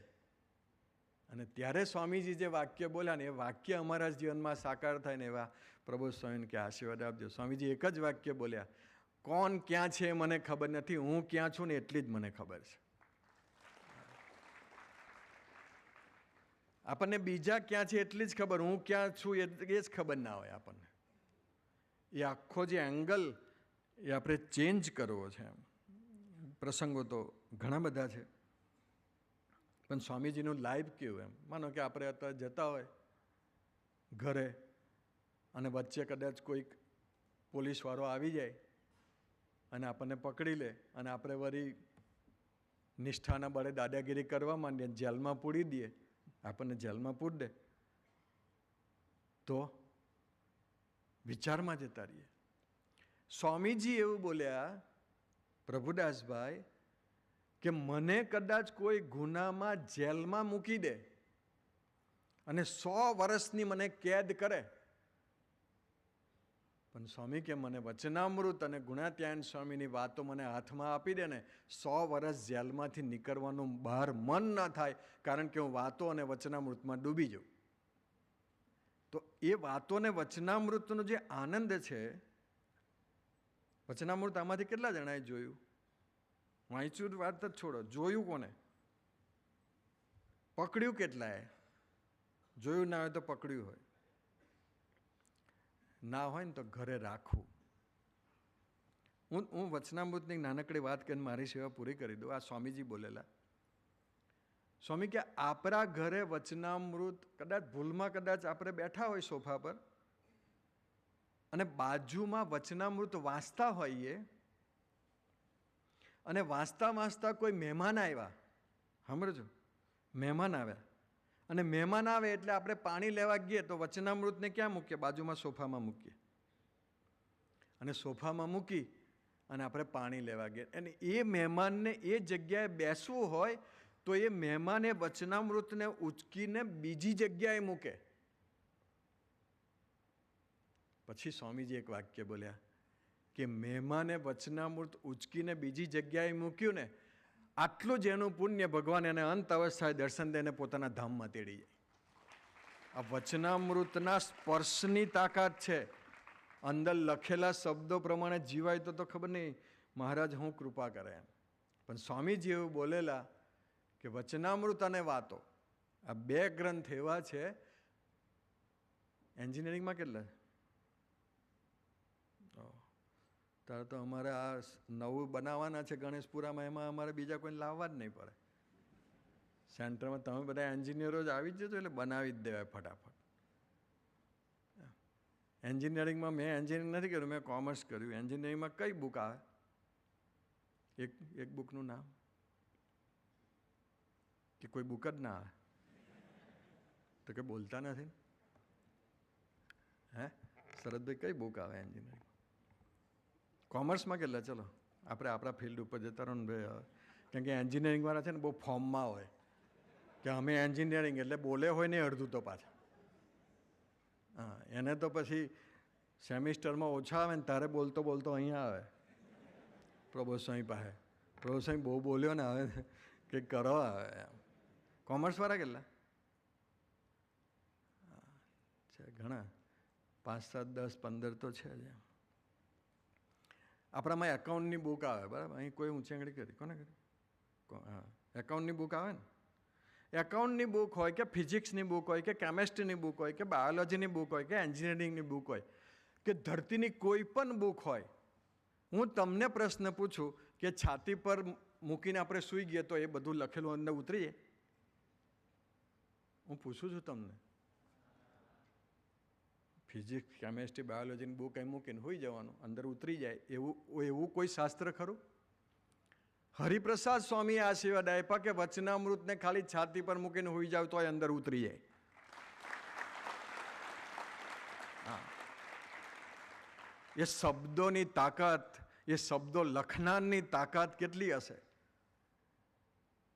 અને ત્યારે સ્વામીજી જે વાક્ય બોલ્યા ને એ વાક્ય અમારા જીવનમાં સાકાર થાય ને એવા પ્રભુ સ્વામીને કે આશીર્વાદ આપજો. સ્વામીજી એક જ વાક્ય બોલ્યા, કોણ ક્યાં છે મને ખબર નથી, હું ક્યાં છું ને એટલી જ મને ખબર છે. આપણને બીજા ક્યાં છે એટલી જ ખબર, હું ક્યાં છું એ જ ખબર ના હોય આપણને. એ આખો જે એંગલ એ આપણે ચેન્જ કરવો છે. પ્રસંગો તો ઘણા બધા છે, પણ સ્વામીજીનું લાઈવ કેવું એમ. માનો કે આપણે અત્યારે જતા હોય ઘરે અને વચ્ચે કદાચ કોઈક પોલીસવાળો આવી જાય અને આપણને પકડી લે અને આપણે વળી નિષ્ઠાના બળે દાદાગીરી કરવા માંડીએ, જેલમાં પૂરી દઈએ, આપણને જેલમાં પૂરી દે તો વિચારમાં જતા રહીએ. સ્વામીજી એવું બોલ્યા, પ્રભુદાસભાઈ, કે મને કદાચ કોઈ ગુનામાં જેલમાં મૂકી દે અને 100 વર્ષની મને કેદ કરે, પણ સ્વામી કે મને વચનામૃત અને ગુણાત્યાયન સ્વામીની વાતો મને હાથમાં આપી દે ને, 100 વર્ષ જેલમાંથી નીકળવાનું બહાર મન ન થાય, કારણ કે હું વાતો અને વચનામૃતમાં ડૂબી જાઉં. તો એ વાતો અને વચનામૃતનો જે આનંદ છે, વચનામૃત આમાંથી કેટલા જણાએ જોયું? વાંચ્યું વાત જ છોડો, જોયું કોને? પકડ્યું કેટલાએ? જોયું ના હોય તો પકડ્યું હોય, ના હોય ને તો ઘરે રાખવું. હું વચનામૃતની નાનકડી વાત કરીને મારી સેવા પૂરી કરી દઉં. આ સ્વામીજી બોલેલા. સ્વામી કે આપણા ઘરે વચનામૃત કદાચ ભૂલમાં કદાચ આપણે બેઠા હોય સોફા પર અને બાજુમાં વચનામૃત વાંચતા હોઈએ અને વાંચતા વાંચતા કોઈ મહેમાન આવ્યા, સાંભળજો, મહેમાન આવ્યા અને મહેમાન આવે એટલે આપણે પાણી લેવા ગઈએ તો વચનામૃતને ક્યાં મૂકીએ? બાજુમાં સોફામાં મૂકીએ. અને સોફામાં મૂકી અને આપણે પાણી લેવા ગયા અને એ મહેમાનને એ જગ્યાએ બેસવું હોય તો એ મહેમાન એ વચનામૃતને ઉચકીને બીજી જગ્યાએ મૂકે. પછી સ્વામીજી એક વાક્ય બોલ્યા કે મહેમાને વચનામૃત ઉચકીને બીજી જગ્યાએ મૂક્યું ને, આટલું જ એનું પુણ્ય ભગવાન એને અંત અવસ્થાએ દર્શન દઈને પોતાના ધામમાં તેડી જાય. આ વચનામૃતના સ્પર્શની તાકાત છે. અંદર લખેલા શબ્દો પ્રમાણે જીવાય તો ખબર નહીં મહારાજ હું કૃપા કરે એમ. પણ સ્વામીજી એવું બોલેલા કે વચનામૃત અને વાતો આ બે ગ્રંથ એવા છે. એન્જિનિયરિંગમાં કેટલા? ત્યારે તો અમારે આ નવું બનાવવાના છે ગણેશપુરામાં, એમાં અમારે બીજા કોઈને લાવવા જ નહીં પડે. સેન્ટરમાં તમે બધા એન્જિનિયરો જ આવી જ જજો એટલે બનાવી જ દેવાય ફટાફટ. એન્જિનિયરિંગમાં મેં એન્જિનિયરિંગ નથી કર્યું, મેં કોમર્સ કર્યું. એન્જિનિયરિંગમાં કઈ બુક આવે? એક બુકનું નામ કે કોઈ બુક જ ના આવે? તો કે બોલતા નથી. હે શરદભાઈ, કઈ બુક આવે એન્જિનિયરિંગ? કોમર્સમાં કેટલા? ચલો આપણે આપણા ફિલ્ડ ઉપર જતા રહો ને ભાઈ. કેમ કે એન્જિનિયરિંગવાળા છે ને બહુ ફોર્મમાં હોય કે અમે એન્જિનિયરિંગ એટલે બોલે હોય ને અડધું તો પાછા. હા, એને તો પછી સેમિસ્ટરમાં ઓછા આવે ને તારે બોલતો બોલતો અહીંયા આવે પ્રબોધ સ્વામી પાસે. પ્રબોધ સ્વામી બહુ બોલ્યો ને હવે કંઈક કરો આવે એમ. કોમર્સવાળા કેટલા છે? ઘણા, 5, 7, 10, 15 તો છે જ. આપણામાં એકાઉન્ટની બુક આવે, બરાબર? અહીં કોઈ ઊંચાંગળી કરી? કોને કરી? હા, એકાઉન્ટની બુક આવે ને. એકાઉન્ટની બુક હોય કે ફિઝિક્સની બુક હોય કે કેમેસ્ટ્રીની બુક હોય કે બાયોલોજીની બુક હોય કે એન્જિનિયરિંગની બુક હોય કે ધરતીની કોઈ પણ બુક હોય, હું તમને પ્રશ્ન પૂછું કે છાતી પર મૂકીને આપણે સૂઈ ગયા તો એ બધું લખેલું અંદર ઉતરી જાય? હું પૂછું છું તમને. ફિઝિક્સ, કેમેસ્ટ્રી, બાયોલોજીની બુક અહીં મૂકીને હોઈ જવાનું, અંદર ઉતરી જાય એવું કોઈ શાસ્ત્ર ખરું? હરિપ્રસાદ સ્વામીએ આશીર્વાદ આપ્યા કે વચનામૃતને ખાલી છાતી પર મૂકીને હોઈ જાવ તો અંદર ઉતરી જાય. હા, એ શબ્દોની તાકાત, એ શબ્દો લખનારની તાકાત કેટલી હશે?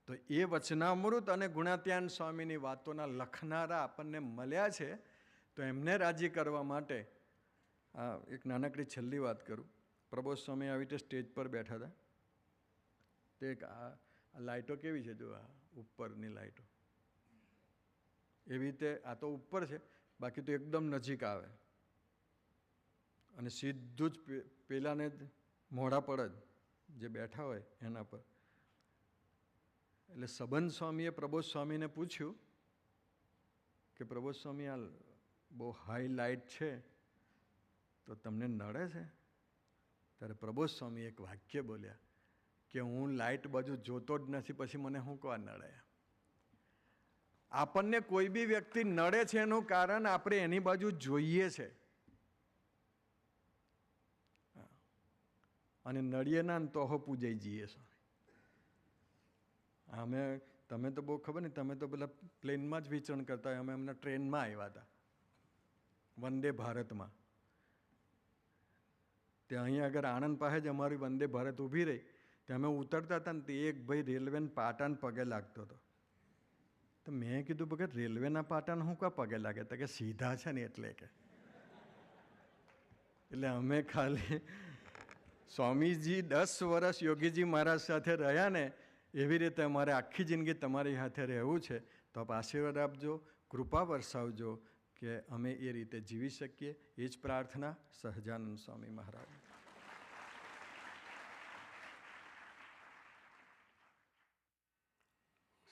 તો એ વચનામૃત અને ગુણાત્યાન સ્વામીની વાતોના લખનારા આપણને મળ્યા છે. તો એમને રાજી કરવા માટે આ એક નાનકડી છેલ્લી વાત કરું. પ્રબોધ સ્વામી આવી રીતે સ્ટેજ પર બેઠા હતા. તે આ લાઇટો કેવી છે જો, આ ઉપરની લાઇટો એવી રીતે. આ તો ઉપર છે, બાકી તો એકદમ નજીક આવે અને સીધું જ પેલાને મોઢા પર જ જે બેઠા હોય એના પર. એટલે સંબંધ સ્વામીએ પ્રબોધ સ્વામીને પૂછ્યું કે પ્રબોધ સ્વામી, આ બહુ હાઈ લાઇટ છે તો તમને નડે છે? ત્યારે પ્રબોધ સ્વામી એક વાક્ય બોલ્યા કે હું લાઇટ બાજુ જોતો જ નથી, પછી મને શું કહવા નડે? આપણને કોઈ બી વ્યક્તિ નડે છે એનું કારણ આપણે એની બાજુ જોઈએ છે અને નડીએ ના તો પૂજાઈ જઈએ છો. તમે તો બહુ ખબર નહીં, તમે તો પેલા પ્લેનમાં જ વિચરણ કરતા હોય. અમે એમના ટ્રેનમાં આવ્યા હતા, વંદે ભારતમાં. ત્યાં અહીંયા આગળ આણંદ પાસે જ અમારી વંદે ભારત ઊભી રહી. ત્યાં અમે ઉતરતા હતા ને તે એક ભાઈ રેલવેના પાટાને પગે લાગતો હતો. તો મેં કીધું ભગત, રેલવેના પાટાને હું કા પગે લાગે? તો કે સીધા છે ને એટલે કે. એટલે અમે ખાલી સ્વામીજી 10 વર્ષ યોગીજી મહારાજ સાથે રહ્યા ને, એવી રીતે અમારે આખી જિંદગી તમારી સાથે રહેવું છે. તો આપ આશીર્વાદ આપજો, કૃપા વરસાવજો કે અમે એ રીતે જીવી શકીએ. એ જ પ્રાર્થના સહજાનંદ સ્વામી મહારાજ.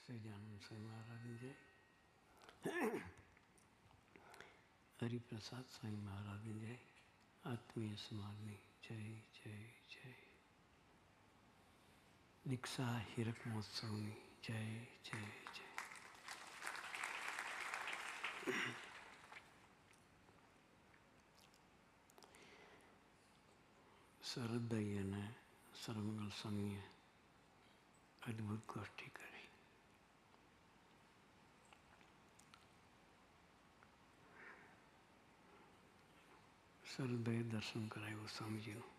સહજાનંદ સ્વામી મહારાજની જય. હરિપ્રસાદ સ્વામી મહારાજની જય. આત્મીય સમાજની જય જય જય. દીક્ષા હીરક મહોત્સવની જય જય જય. શરદભાઈ અને સર્વમંગલ સ્વામીએ અદ્ભુત ગોષ્ઠી કરી. શરદભાઈએ દર્શન કરાવ્યું સ્વામીજીનું.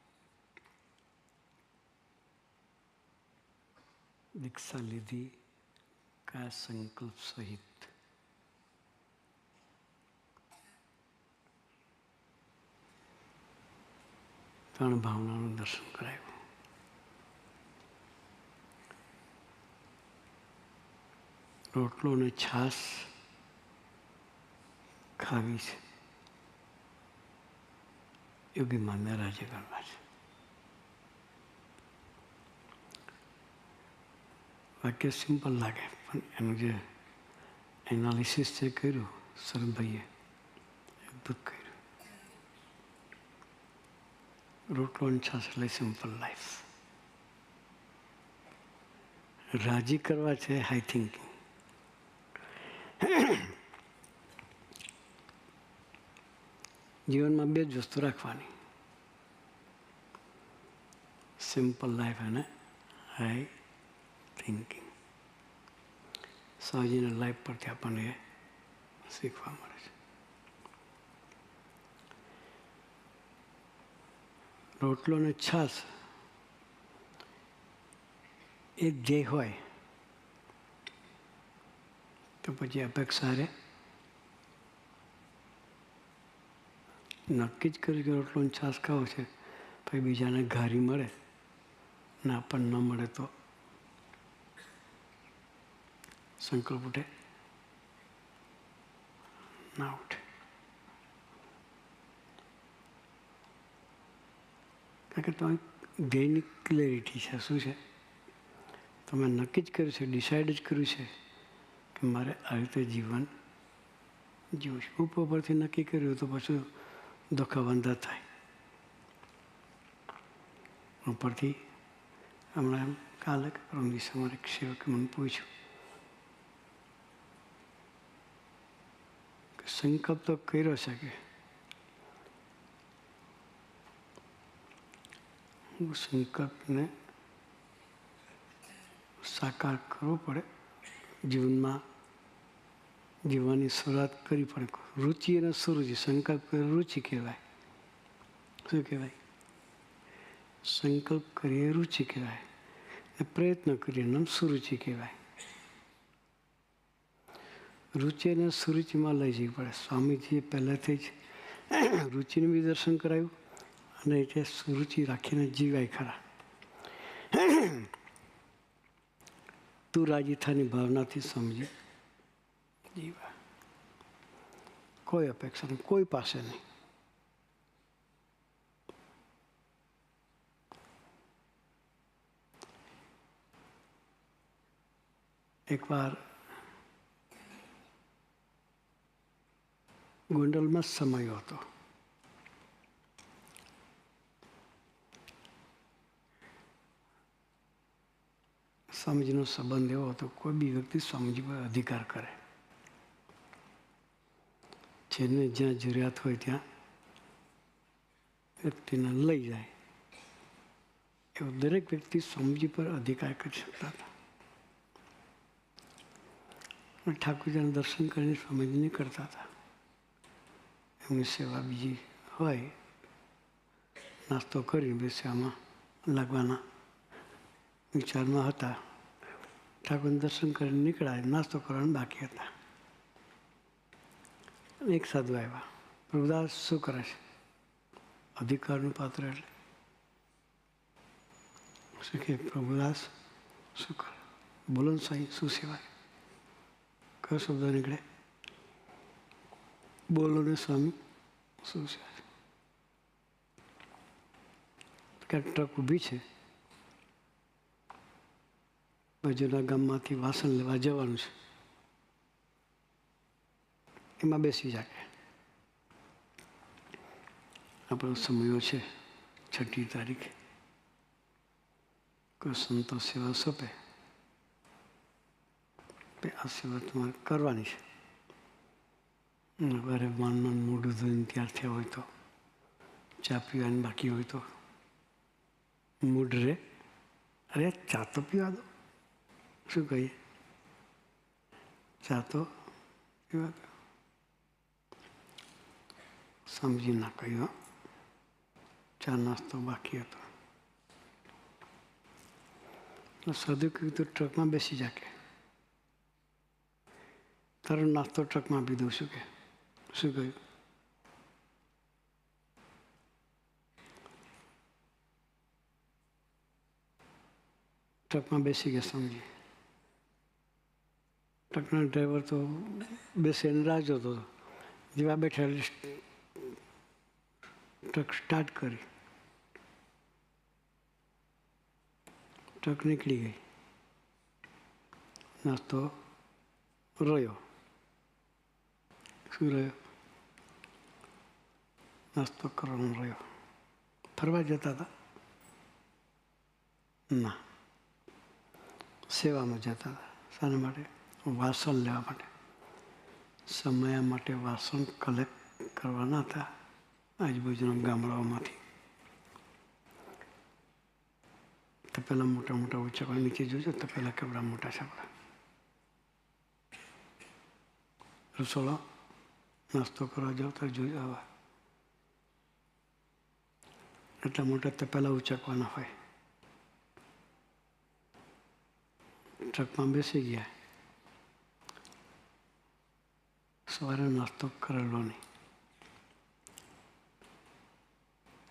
દીક્ષા લીધી કયા સંકલ્પ સહિત? ત્રણ ભાવનાનું દર્શન કરાવ્યું. રોટલો અને છાશ ખાવી છે, યોગી માનને રાજ્ય કરવા છે. વાક્ય સિમ્પલ લાગે, પણ એનું જે એનાલિસિસ જે કર્યું સરભાઈએ અદભુત કર્યું. રોટલો અને છાશ એટલે સિમ્પલ લાઈફ. રાજી કરવા છે હાઈ થિંકિંગ. જીવનમાં બે જ વસ્તુ રાખવાની, સિમ્પલ લાઈફ અને હાઈ થિંકિંગ. સ્વાજીના લાઈફ પરથી આપણને એ શીખવા મળે છે. રોટલો અને છાશ એ ધ્યેય હોય તો પછી અપેક્ષા રહે. નક્કી જ કર્યું કે રોટલો અને છાશ ખાવો છે, પછી બીજાને ઘારી મળે ને આપણને ન મળે તો સંકલ્પ ઉઠે ના ઉઠે. કારણ કે તમારી ધ્યેયની ક્લેરિટી છે. શું છે? તમે નક્કી જ કર્યું છે, ડિસાઇડ જ કર્યું છે કે મારે આ રીતે જીવન જીવું છે. ઉપરથી નક્કી કર્યું તો પછી દુઃખાવંદા થાય. ઉપરથી હમણાં એમ કાલે પરમ દિવસે અમારે એક સેવકે મને પૂછ્યું કે સંકલ્પ તો કર્યો છે કે હું સંકલ્પને સાકાર કરવો પડે, જીવનમાં જીવવાની શરૂઆત કરવી પડે. રુચિ અને સુરુચિ. સંકલ્પ રુચિ કહેવાય. શું કહેવાય? સંકલ્પ કરીએ રુચિ કહેવાય, ને પ્રયત્ન કરીએ નામ સુરુચિ કહેવાય. રુચિ અને સુરુચિમાં લઈ જવી પડે. સ્વામીજીએ પહેલાંથી જ રુચિનું બી દર્શન કરાવ્યું અને એટલે સુરુચિ રાખીને જીવાય ખરા. તું રાજી થાની ભાવનાથી સમજી જીવા. કોઈ અપેક્ષા નહીં, કોઈ પાસે નહીં. એકવાર ગોંડલમાં સમય હતો. સ્વામીજીનો સંબંધ એવો હતો, કોઈ બી વ્યક્તિ સ્વામીજી પર અધિકાર કરે, જેને જ્યાં જરૂરિયાત હોય ત્યાં વ્યક્તિને લઈ જાય. એવો દરેક વ્યક્તિ સ્વામીજી પર અધિકાર કરી શકતા હતા. ઠાકોરજીના દર્શન કરીને સ્વામીજી નીકળતા હતા. એમની સેવા બીજી હોય, નાસ્તો કરીને બેસવામાં લાગવાના વિચારમાં હતા. ઠાકોરને દર્શન કરીને નીકળ્યા, નાસ્તો કરવાનું બાકી હતા. એક સાધુ આવ્યા. પ્રભુદાસ શું કરે છે? અધિકારનું પાત્ર એટલે શું કે પ્રભુદાસ શું કરે? બોલો ને સાંઈ, શું સેવાય? કયો શબ્દ નીકળે? બોલો ને સ્વામી, શું સેવાય? ટ્રક ઊભી છે, બાજુના ગામમાંથી વાસણ લેવા જવાનું છે, એમાં બેસી જાય. આપણો સમયો છે 6મી તારીખે. કોઈ સંતો સેવા સોંપે, આ સેવા તમારે કરવાની છે. અરે માનમાન મોઢું ધોઈને તૈયાર થયા હોય તો, ચા પીવાની બાકી હોય તો મૂડ રે, અરે ચા તો પીવા દો. શું કહીએ? ચા તો પીવા દો. સમજી ના કહ્યું, ચા નાસ્તો બાકી હતો. સાધુ કહ્યું તો ટ્રકમાં બેસી જાકે, તારો નાસ્તો ટ્રકમાં પી દઉં. શું કે? શું કહ્યું? ટ્રકમાં બેસી ગયા સ્વામીજી. ટ્રકના ડ્રાઈવર તો બેસીને રાહ જોતો હતો. જેવા બેઠા ટ્રક સ્ટાર્ટ કરી, ટ્રક નીકળી ગઈ. નાસ્તો રહ્યો. શું રહ્યો? નાસ્તો કરવાનો રહ્યો. ફરવા જતા હતા? ના, સેવામાં જતા હતા. શાના માટે? વાસણ લેવા માટે. સમય માટે વાસણ કલેક્ટ કરવાના હતા આજુબાજુના ગામડાઓમાંથી. તો પહેલાં મોટા મોટા ઉંચા નીચે જોજો તો પહેલાં કેવડા મોટા છે આપણા રસોડા. નાસ્તો કરવા જાવ તો જોજો આવા એટલા મોટા તપેલા ઉચકવાના હોય. ટ્રકમાં બેસી ગયા. સવારે નાસ્તો કરેલો નહીં.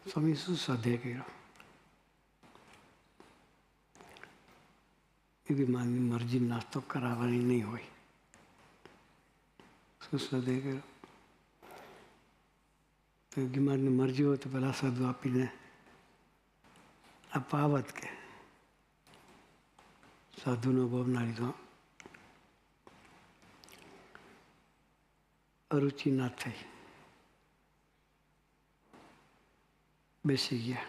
સ્વામી શું સાધ્ય કર્યો? એવી માની મરજી નાસ્તો કરાવવાની નહીં હોય. શું સાધ્ય કર્યો? તો ગીમારની મરજી હોય તો પહેલાં સાધુ આપીને આપવા આવત કે સાધુનો ભાવ ના લીધો. અરુચિ ના થઈ. બેસી ગયા.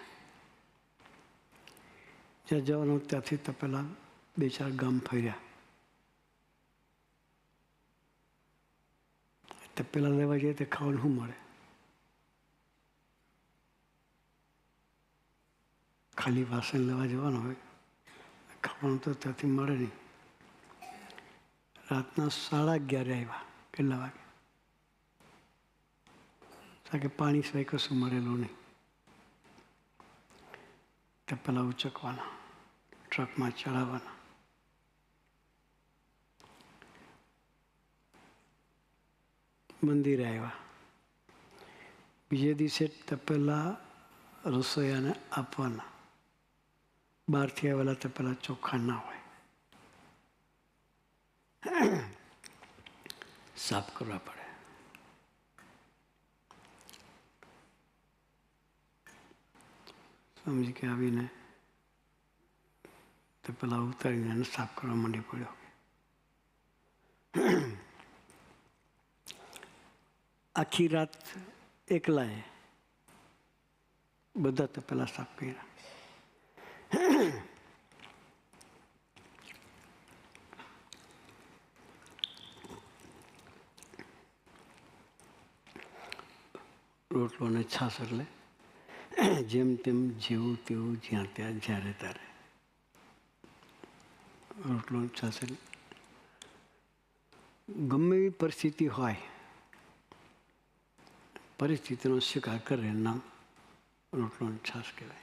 જ્યાં જવાનું ત્યાંથી તો પહેલાં 2-4 ગામ ફર્યા. તો પેલા લેવા જઈએ તો ખાવાનું શું મળે? ખાલી વાસણ લેવા જવાનું હોય, ખાવાનું તો ત્યાંથી મળે નહીં. રાતના 11:30 આવ્યા. કેટલા વાગે? કારણ કે પાણી સિવાય કશું મળેલું નહીં. તે પેલા ઉચકવાના, ટ્રકમાં ચડાવવાના. મંદિરે આવ્યા. બીજે દિવસે તપેલા રસોઈયાને આપવાના. બહારથી આવેલા તપેલા ચોખ્ખા ના હોય, સાફ કરવા પડે. સમજી કે આવીને તપેલા ઉતારીને એને સાફ કરવા માંડી પડ્યો. આખી રાત એકલાએ બધા તપેલા સાફ કર્યા. રોટલો અને છાશ એટલે જેમ તેમ જેવું તેવું જ્યાં ત્યાં જ્યારે ત્યારે રોટલો અને છાશ એટલે ગમે એવી પરિસ્થિતિ હોય, પરિસ્થિતિનો સ્વીકાર કરે નામ રોટલો અને છાશ કહેવાય.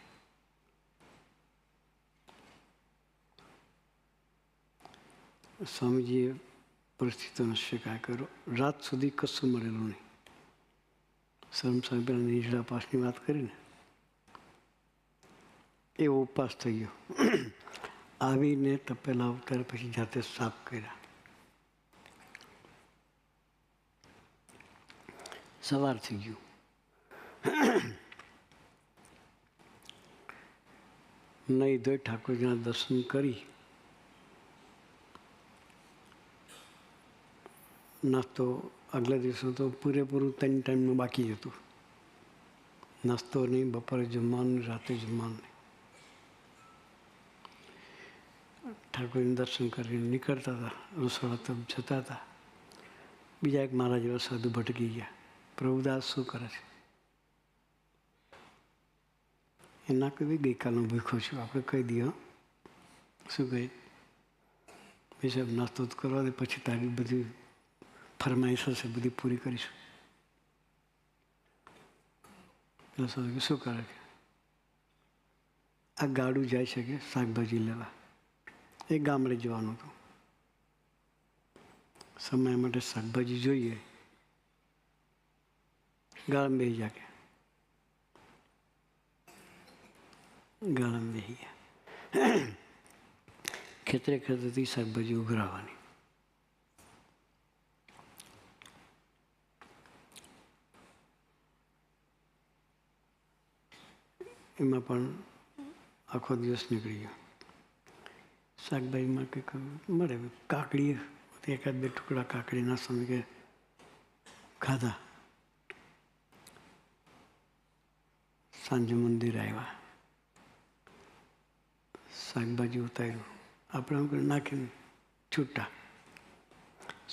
સ્વામીજીએ પરિસ્થિતિનો સ્વીકાર કર્યો. રાત સુધી કશું મળેલું નહીં. શરમ સ્વામી પેલા નિજડા પાસની વાત કરીને એવો ઉપવાસ થઈ ગયો. આવીને તપેલા ઉતારે પછી જાતે સાફ કર્યા. સવાર થઈ ગયું. નહીં ધોઈ ઠાકોરજીના દર્શન કરી નાસ્તો આગલા દિવસે તો પૂરેપૂરું 3 ટાઈમનું બાકી હતું. નાસ્તો નહીં, બપોરે જમવાનું, રાતે જમવાનું નહીં. ઠાકોરજીનું દર્શન કરીને નીકળતા હતા. રસોડા તરફ જતા હતા. બીજા એક મારા જેવા સાધુ ભટકી ગયા. પ્રભુદાસ શું કરે છે? એના કહે ગઈકાલનો ભૂખ્યો છું, આપણે કહી દઈએ. શું કહે? ભાઈ સાહેબ નાસ્તો જ કરવા દે, પછી તારી બધી ફરમાઈશ હશે બધી પૂરી કરીશું. એટલે શું કરે કે આ ગાડું જાય છે કે શાકભાજી લેવા, એ ગામડે જવાનું હતું. સમય માટે શાકભાજી જોઈએ. ગાળામાં બેસી જાય કે ગાળામાં બેસી ગયા. ખેતરે ખેતરથી શાકભાજી ઉઘરાવાની. એમાં પણ આખો દિવસ નીકળી ગયો. શાકભાજીમાં કંઈક મળે, કાકડી એકાદ બે ટુકડા કાકડીના સમય કે ખાધા. સાંજે મંદિર આવ્યા, શાકભાજી ઉતાર્યું, આપણે નાખીને છૂટા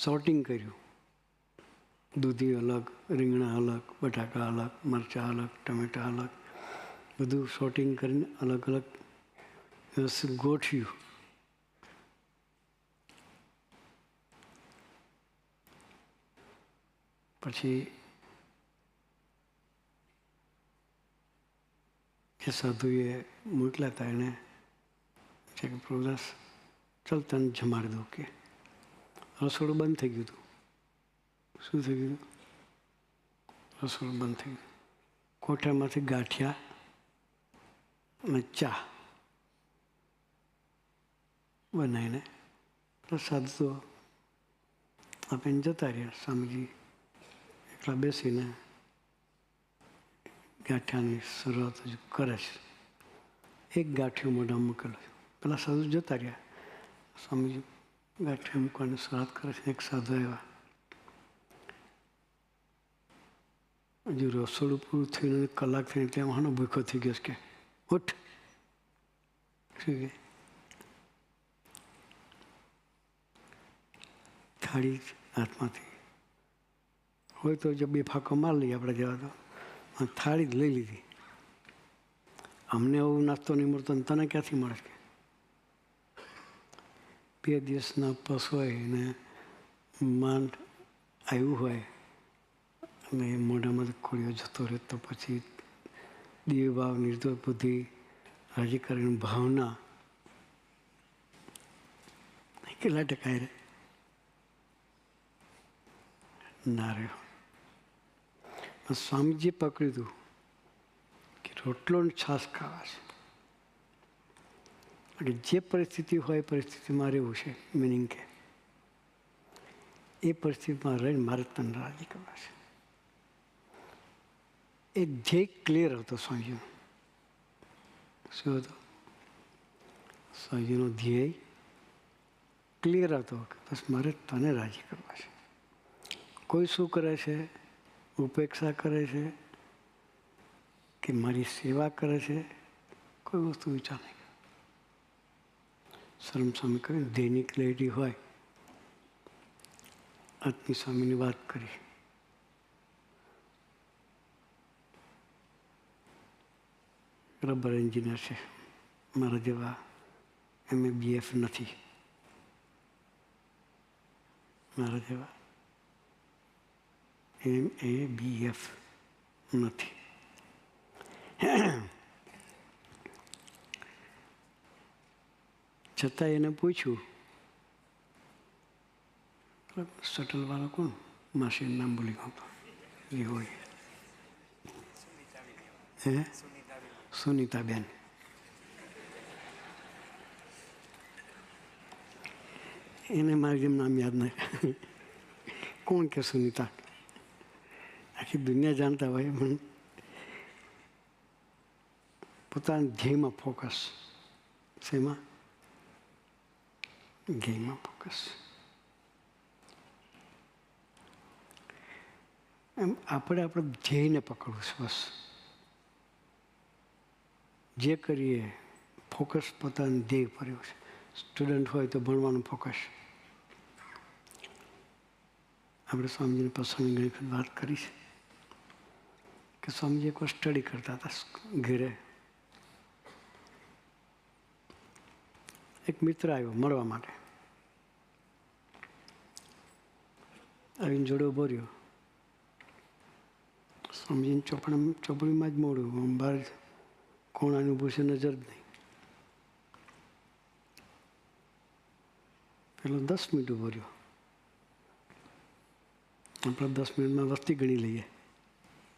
સોર્ટિંગ કર્યું. દૂધી અલગ, રીંગણા અલગ, બટાકા અલગ, મરચાં અલગ, ટમેટા અલગ, બધું સોર્ટિંગ કરીને અલગ અલગ વ્યવસ્થિત ગોઠવ્યું. પછી જે સાધુએ મોકલ્યા હતા એને છે કે પ્રભુદાસ ચાલ તને જમાડી દઉં કે. રસોડું બંધ થઈ ગયું હતું. શું થઈ ગયું? રસોડું બંધ થઈ ગયું. કોઠામાંથી ગાંઠિયા અને ચા બનાવીને પ્રસાદ તો આપીને જતા રહ્યા. સ્વામીજી એકલા બેસીને ગાંઠિયાની શરૂઆત હજુ કરે છે. એક ગાંઠિયો મોઢામાં મૂકેલો છે. પેલા સાધુ જતા રહ્યા. સ્વામીજી ગાંઠિયા મૂકવાની શરૂઆત કરે છે. એક સાધુ આવ્યા. હજુ રસોડું પૂરું થયું કલાક થઈને ત્યાં હાનો ભૂખો થઈ ગયો કે ઉઠ. શું કે થાળી હાથમાંથી હોય તો જો બે ફાંકો માર લઈએ આપણે જવા તો. થાળી જ લઈ લીધી. અમને એવું નાસ્તો નહીં મળતો ને તને ક્યાંથી મળે કે? 2 દિવસના ઉપવાસ હોય ને માંડ આવ્યું હોય અને મોઢામાં ખોળીઓ જતો રહે તો પછી દિવ્ય ભાવ, નિર્દોષ બુદ્ધિ, રાજી કરીને ભાવના કેટલા ટકાય રહે? ના રહ્યો. સ્વામીજીએ પકડ્યું હતું કે રોટલો ને છાશ ખાવા છે. જે પરિસ્થિતિ હોય એ પરિસ્થિતિમાં રહેવું છે. મિનિંગ કે એ પરિસ્થિતિમાં રહીને મારે તને રાજી કરવા છે. એ ધ્યેય ક્લિયર હતો સ્વામીજીનો. શું હતો? સ્વામીજીનો ધ્યેય ક્લિયર હતો કે બસ મારે તને રાજી કરવા છે. કોઈ શું કરે છે, ઉપેક્ષા કરે છે કે મારી સેવા કરે છે, કોઈ વસ્તુ વિચાર નહીં. શરમ સ્વામી કહ્યું ધ્યેયની ક્લેરિટી હોય. આત્મી સ્વામીની વાત કરી. રબર એન્જિનિયર છે. મારા જેવા MABF નથી. મારા જેવા MABF નથી. છતાં એને પૂછ્યું શટલવાળા કોણ? માસીનું નામ ભૂલી ગયો એ હોય. સુનીતાબેન. એને મારી જેમ નામ યાદ નહીં. કોણ કે સુનીતા? આખી દુનિયા જાણતા હોય પણ પોતાના ધ્યેયમાં ફોકસ. શેમાં? ધ્યેયમાં ફોકસ. એમ આપણે ધ્યેયને પકડવું છે બસ. જે કરીએ ફોકસ પોતાનું ધ્યેય પર છે. સ્ટુડન્ટ હોય તો ભણવાનું ફોકસ. આપણે સ્વામીજીની પ્રસંગે ઘણી વખત વાત કરી છે કે સ્વામીજી એકવાર સ્ટડી કરતા હતા ઘરે. એક મિત્ર આવ્યો મળવા માટે. આવીને જોડે ઉભો રહ્યો. સ્વામીજીની ચોપડીમાં જ મોડું, બહાર કોણાની ઊભું છે, નજર જ નહીં. પેલો 10 મિનિટ ઉભો રહ્યો. આપણે 10 મિનિટમાં વસ્તી ગણી લઈએ.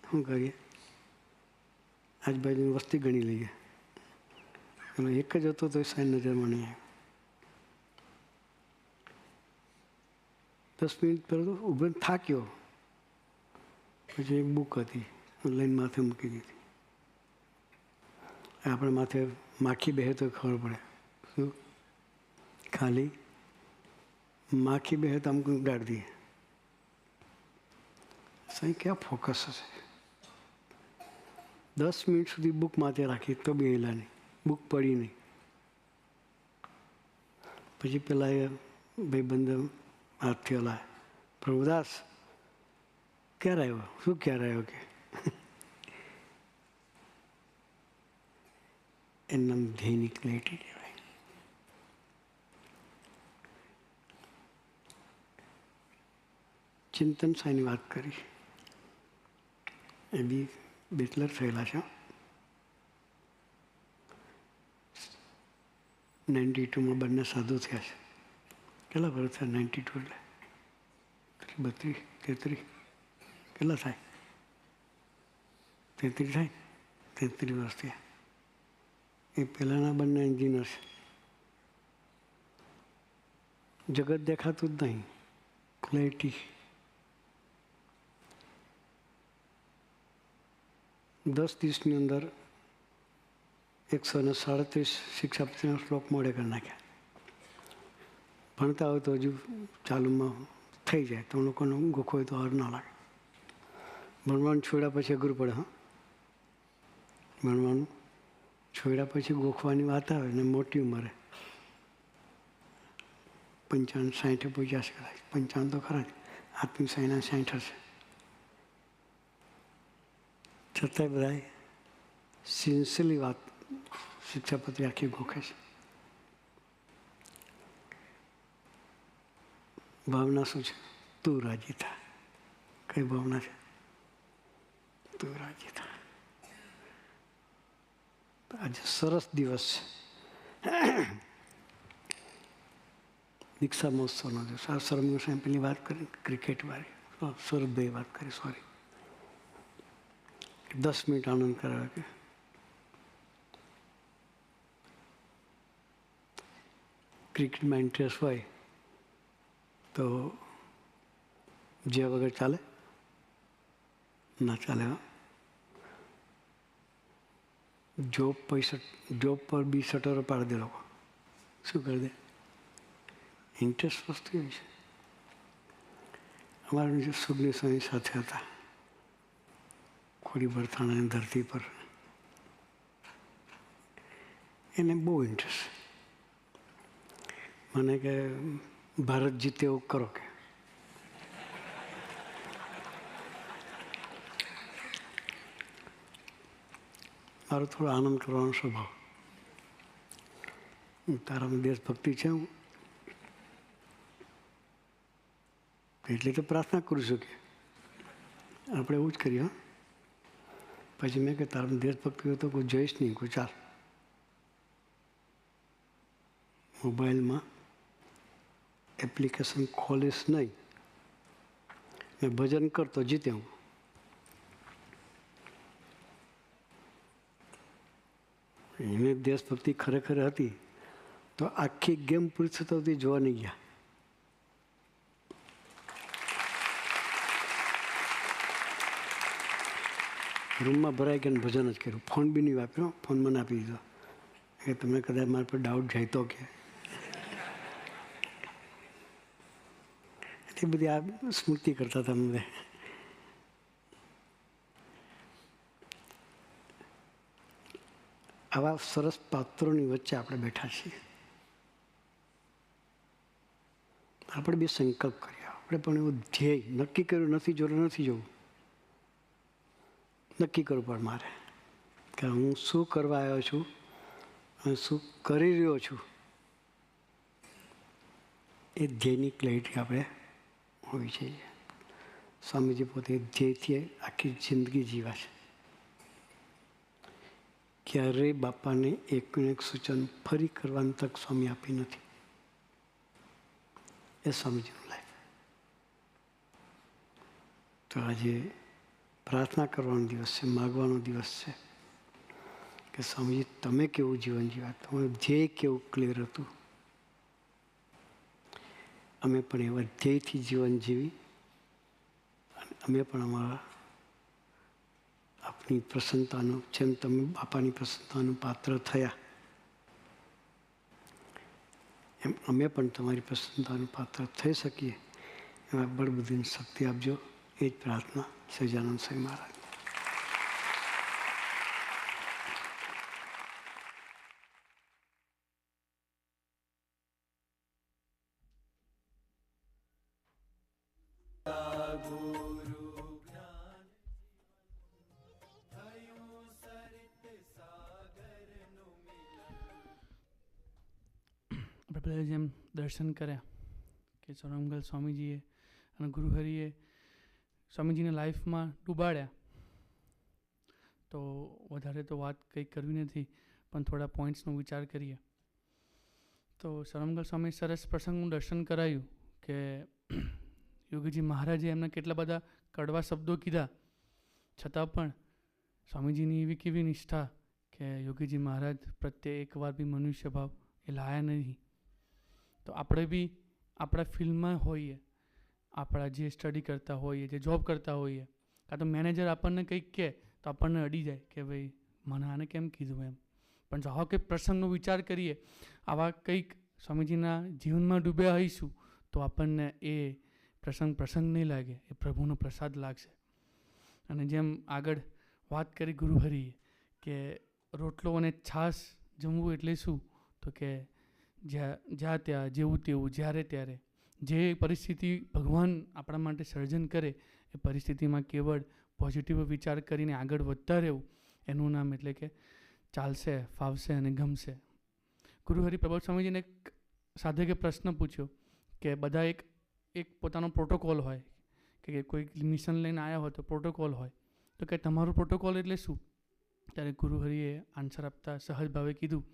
શું કરીએ? આજુબાજુની વસ્તી ગણી લઈએ. પેલો એક જ હતો તો સારી નજરમાં નહીં આવ્યો. 10 મિનિટ પહેલાં તો ઊભો થાક્યો, પછી એક બુક હતી લઈને માથે મૂકી દીધી. આપણે માથે માખી બેહે તો ખબર પડે. શું? ખાલી માખી બેહે તો અમુક ઉડાડી દઈએ. સાંઈ ક્યાં ફોકસ હશે? 10 મિનિટ સુધી બુક માથે રાખી તો બેહેલા નહીં, બુક પડી નહીં. પછી પેલા એ ભાઈબંધ હાથથી હલાય, પ્રભુદાસ ક્યારે આવ્યો? શું ક્યારે આવ્યો? કે એનું નામ ધ્યેયની ક્લેરિટી કહેવાય. ચિંતન સાંઈની વાત કરી, એ બી બેચલર થયેલા છે. 92માં બંને સાધુ થયા છે. કેટલા વર્ષ થયા? 92 એટલે 32, 33 કેટલા થાય? 33 થાય. 33 વર્ષ થયા. એ પહેલાંના બંને એન્જિનિયર છે. જગત દેખાતું જ નહીં, ક્લેરિટી. 10 દિવસની અંદર 137 શિક્ષાપતિના શ્લોક મોડે કરી નાખ્યા. ભણતા હોય તો હજુ ચાલુમાં થઈ જાય તો લોકોને ગોખો હોય તો હર ના લાગે. ભણવાનું છોડ્યા પછી અઘરું પડે. હા, ભણવાનું છોડ્યા પછી ગોખવાની વાત આવે ને મોટી ઉંમરે 55, 60 પહોંચ્યા છે કદાચ. 55 તો ખરા જ. આત્મિક સાઈના 60 હશે. છતાંય બધા સિન્સિયરલી વાત શિક્ષાપતિ આખી ગોખે છે. ભાવના શું છે? તું રાજી થા. કઈ ભાવના છે? તું રાજી થા. આજે સરસ દિવસ છે, દીક્ષા મહોત્સવનો દિવસ. આ સરમીઓ સાહેબ પેલી વાત કરી ક્રિકેટ વાળી, સુરતભાઈ વાત કરી, સોરી, 10 મિનિટ આનંદ કરાવે. કે ક્રિકેટમાં ઇન્ટરેસ્ટ હોય તો જે વગર ચાલે ના ચાલે. જોબ પર બી શટરો પાડી દે લોકો. શું કરી દે? ઇન્ટરેસ્ટ વસ્તુ એવી છે. અમારા જે સુગની સ્વામી સાથે હતા ખોડી બરથાણાની ધરતી પર, એને બહુ ઇન્ટરેસ્ટ. મને કે ભારત જીતે એવું કરો. કે મારો થોડો આનંદ કરવાનો સ્વભાવ. તારામાં દેશભક્તિ છે હું એટલે તો પ્રાર્થના કરું છું કે આપણે એવું જ કરીએ. પછી મેં કે તારામાં દેશભક્તિ હોય તો કોઈ જોઈશ નહીં, કોઈ ચાલ મોબાઈલમાં એપ્લિકેશન ખોલીશ નહીં ને ભજન કરતો જીતે હું. એને દેશભક્તિ ખરેખર હતી તો આખી ગેમ પૂરી થતા સુધી જોવા નહીં ગયા. રૂમમાં ભરાઈ ગયા ભજન જ કર્યું. ફોન બી નહીં વાપર્યો. ફોન મને આપી દીધો કે તમને કદાચ મારા પર ડાઉટ જાય તો. કે એટલી બધી આ સ્મૃતિ કરતા હતા મને. આવા સરસ પાત્રોની વચ્ચે આપણે બેઠા છીએ. આપણે બી સંકલ્પ કર્યા. આપણે પણ એવું ધ્યેય નક્કી કર્યું નથી, જોડે નથી જવું. નક્કી કરવું પણ મારે કે હું શું કરવા આવ્યો છું અને શું કરી રહ્યો છું. એ ધ્યેયની ક્લેરિટી આપણે હોવી જોઈએ. સ્વામીજી પોતે ધ્યેયથી આખી જિંદગી જીવા છે. ક્યારેય બાપાને એકનું એક સૂચન ફરી કરવાની તક સ્વામી આપી નથી. એ સ્વામીજીનું લાઈફ. તો આજે પ્રાર્થના કરવાનો દિવસ છે, માગવાનો દિવસ છે કે સ્વામીજી તમે કેવું જીવન જીવ્યા, તમારું ધ્યેય કેવું ક્લિયર હતું. અમે પણ એવા ધ્યેયથી જીવન જીવી અને અમે પણ અમારા આપની પ્રસન્નતાનું, જેમ તમે બાપાની પ્રસન્નતાનું પાત્ર થયા એમ અમે પણ તમારી પ્રસન્નતાનું પાત્ર થઈ શકીએ એવા બળબુદ્ધિની શક્તિ આપજો. એ જ પ્રાર્થના સહજાનંદ સ્વામી મહારાજ. આપણે પહેલાં જેમ દર્શન કર્યા કે સોનમગલ સ્વામીજીએ અને ગુરુહરિએ સ્વામીજીને લાઈફમાં ડૂબાડ્યા, તો વધારે તો વાત કંઈ કરવી નથી, પણ થોડા પોઈન્ટ્સનો વિચાર કરીએ. તો સોનમગલ સ્વામી સરસ પ્રસંગનું દર્શન કરાયું કે યોગીજી મહારાજે એમને કેટલા બધા કડવા શબ્દો કીધા, છતાં પણ સ્વામીજીની એવી કેવી નિષ્ઠા કે યોગીજી મહારાજ પ્રત્યે એકવાર બી મનુષ્ય ભાવ એ લાયા નહીં. તો આપણે બી આપણા ફિલ્ડમાં હોઈએ, આપણા જે સ્ટડી કરતા હોઈએ, જે જોબ કરતા હોઈએ, કાં તો મેનેજર આપણને કંઈક કહે તો આપણને અડી જાય કે ભાઈ મને આને કેમ કીધું એમ. પણ જો આવા કંઈક પ્રસંગનો વિચાર કરીએ, આવા કંઈક સ્વામીજીના જીવનમાં ડૂબ્યા હોઈશું તો આપણને એ પ્રસંગ નહીં લાગે, એ પ્રભુનો પ્રસાદ લાગશે. અને જેમ આગળ વાત કરી ગુરુહરિએ કે રોટલો અને છાશ જમવું એટલે શું, તો કે જ્યાં ત્યાં, જેવું તેવું, જ્યારે ત્યારે, જે પરિસ્થિતિ ભગવાન આપણા માટે સર્જન કરે એ પરિસ્થિતિમાં કેવળ પોઝિટિવ વિચાર કરીને આગળ વધતા રહેવું, એનું નામ એટલે કે ચાલશે, ફાવશે અને ગમશે. ગુરુહરિ પ્રબોધ સ્વામીજીને એક સાધકે પ્રશ્ન પૂછ્યો કે બધા એક પોતાનો પ્રોટોકોલ હોય કે કોઈ મિશન લઈને આવ્યા હોય તો પ્રોટોકોલ હોય, તો કે તમારો પ્રોટોકોલ એટલે શું? ત્યારે ગુરુહરિએ આન્સર આપતા સહજ ભાવે કીધું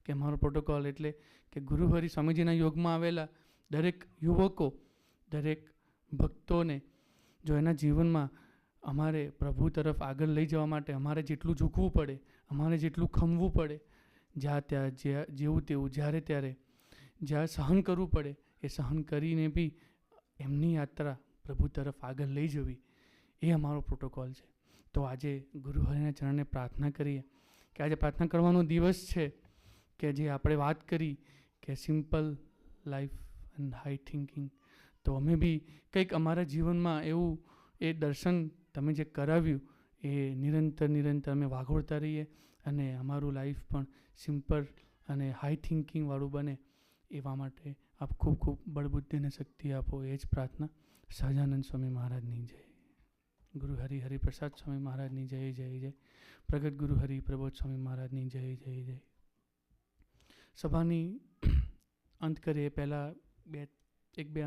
કે મારો પ્રોટોકોલ એટલે કે ગુરુહરિ સ્વામીજીના યોગમાં આવેલા દરેક યુવકો, દરેક ભક્તોને જો એના જીવનમાં અમારે પ્રભુ તરફ આગળ લઈ જવા માટે અમારે જેટલું ઝૂકવું પડે, અમારે જેટલું ખમવું પડે, જ્યાં ત્યાં, જેવું તેવું, જ્યારે ત્યારે, જ્યાં સહન કરવું પડે એ સહન કરીને બી એમની યાત્રા પ્રભુ તરફ આગળ લઈ જવી, એ અમારો પ્રોટોકોલ છે. તો આજે ગુરુહરિના ચરણે પ્રાર્થના કરીએ કે આજે પ્રાર્થના કરવાનો દિવસ છે કે જે આપણે વાત કરી કે simple life and high thinking. તો અમે બી કંઈક અમારા જીવનમાં એવું એ દર્શન તમે જે કરાવ્યું એ નિરંતર અમે વાગોળતા રહીએ અને અમારું લાઈફ પણ સિમ્પલ અને હાઈ થિંકિંગવાળું બને, એવા માટે આપ ખૂબ ખૂબ બળબુદ્ધિ અને શક્તિ આપો, એ જ પ્રાર્થના. સહજાનંદ સ્વામી મહારાજની જય. ગુરુ હરિપ્રસાદ સ્વામી મહારાજની જય જય જય. પ્રગટ ગુરુ હરિ પ્રબોધ સ્વામી મહારાજની જય જય જય. સભાની અંત કરીએ પહેલાં એક બે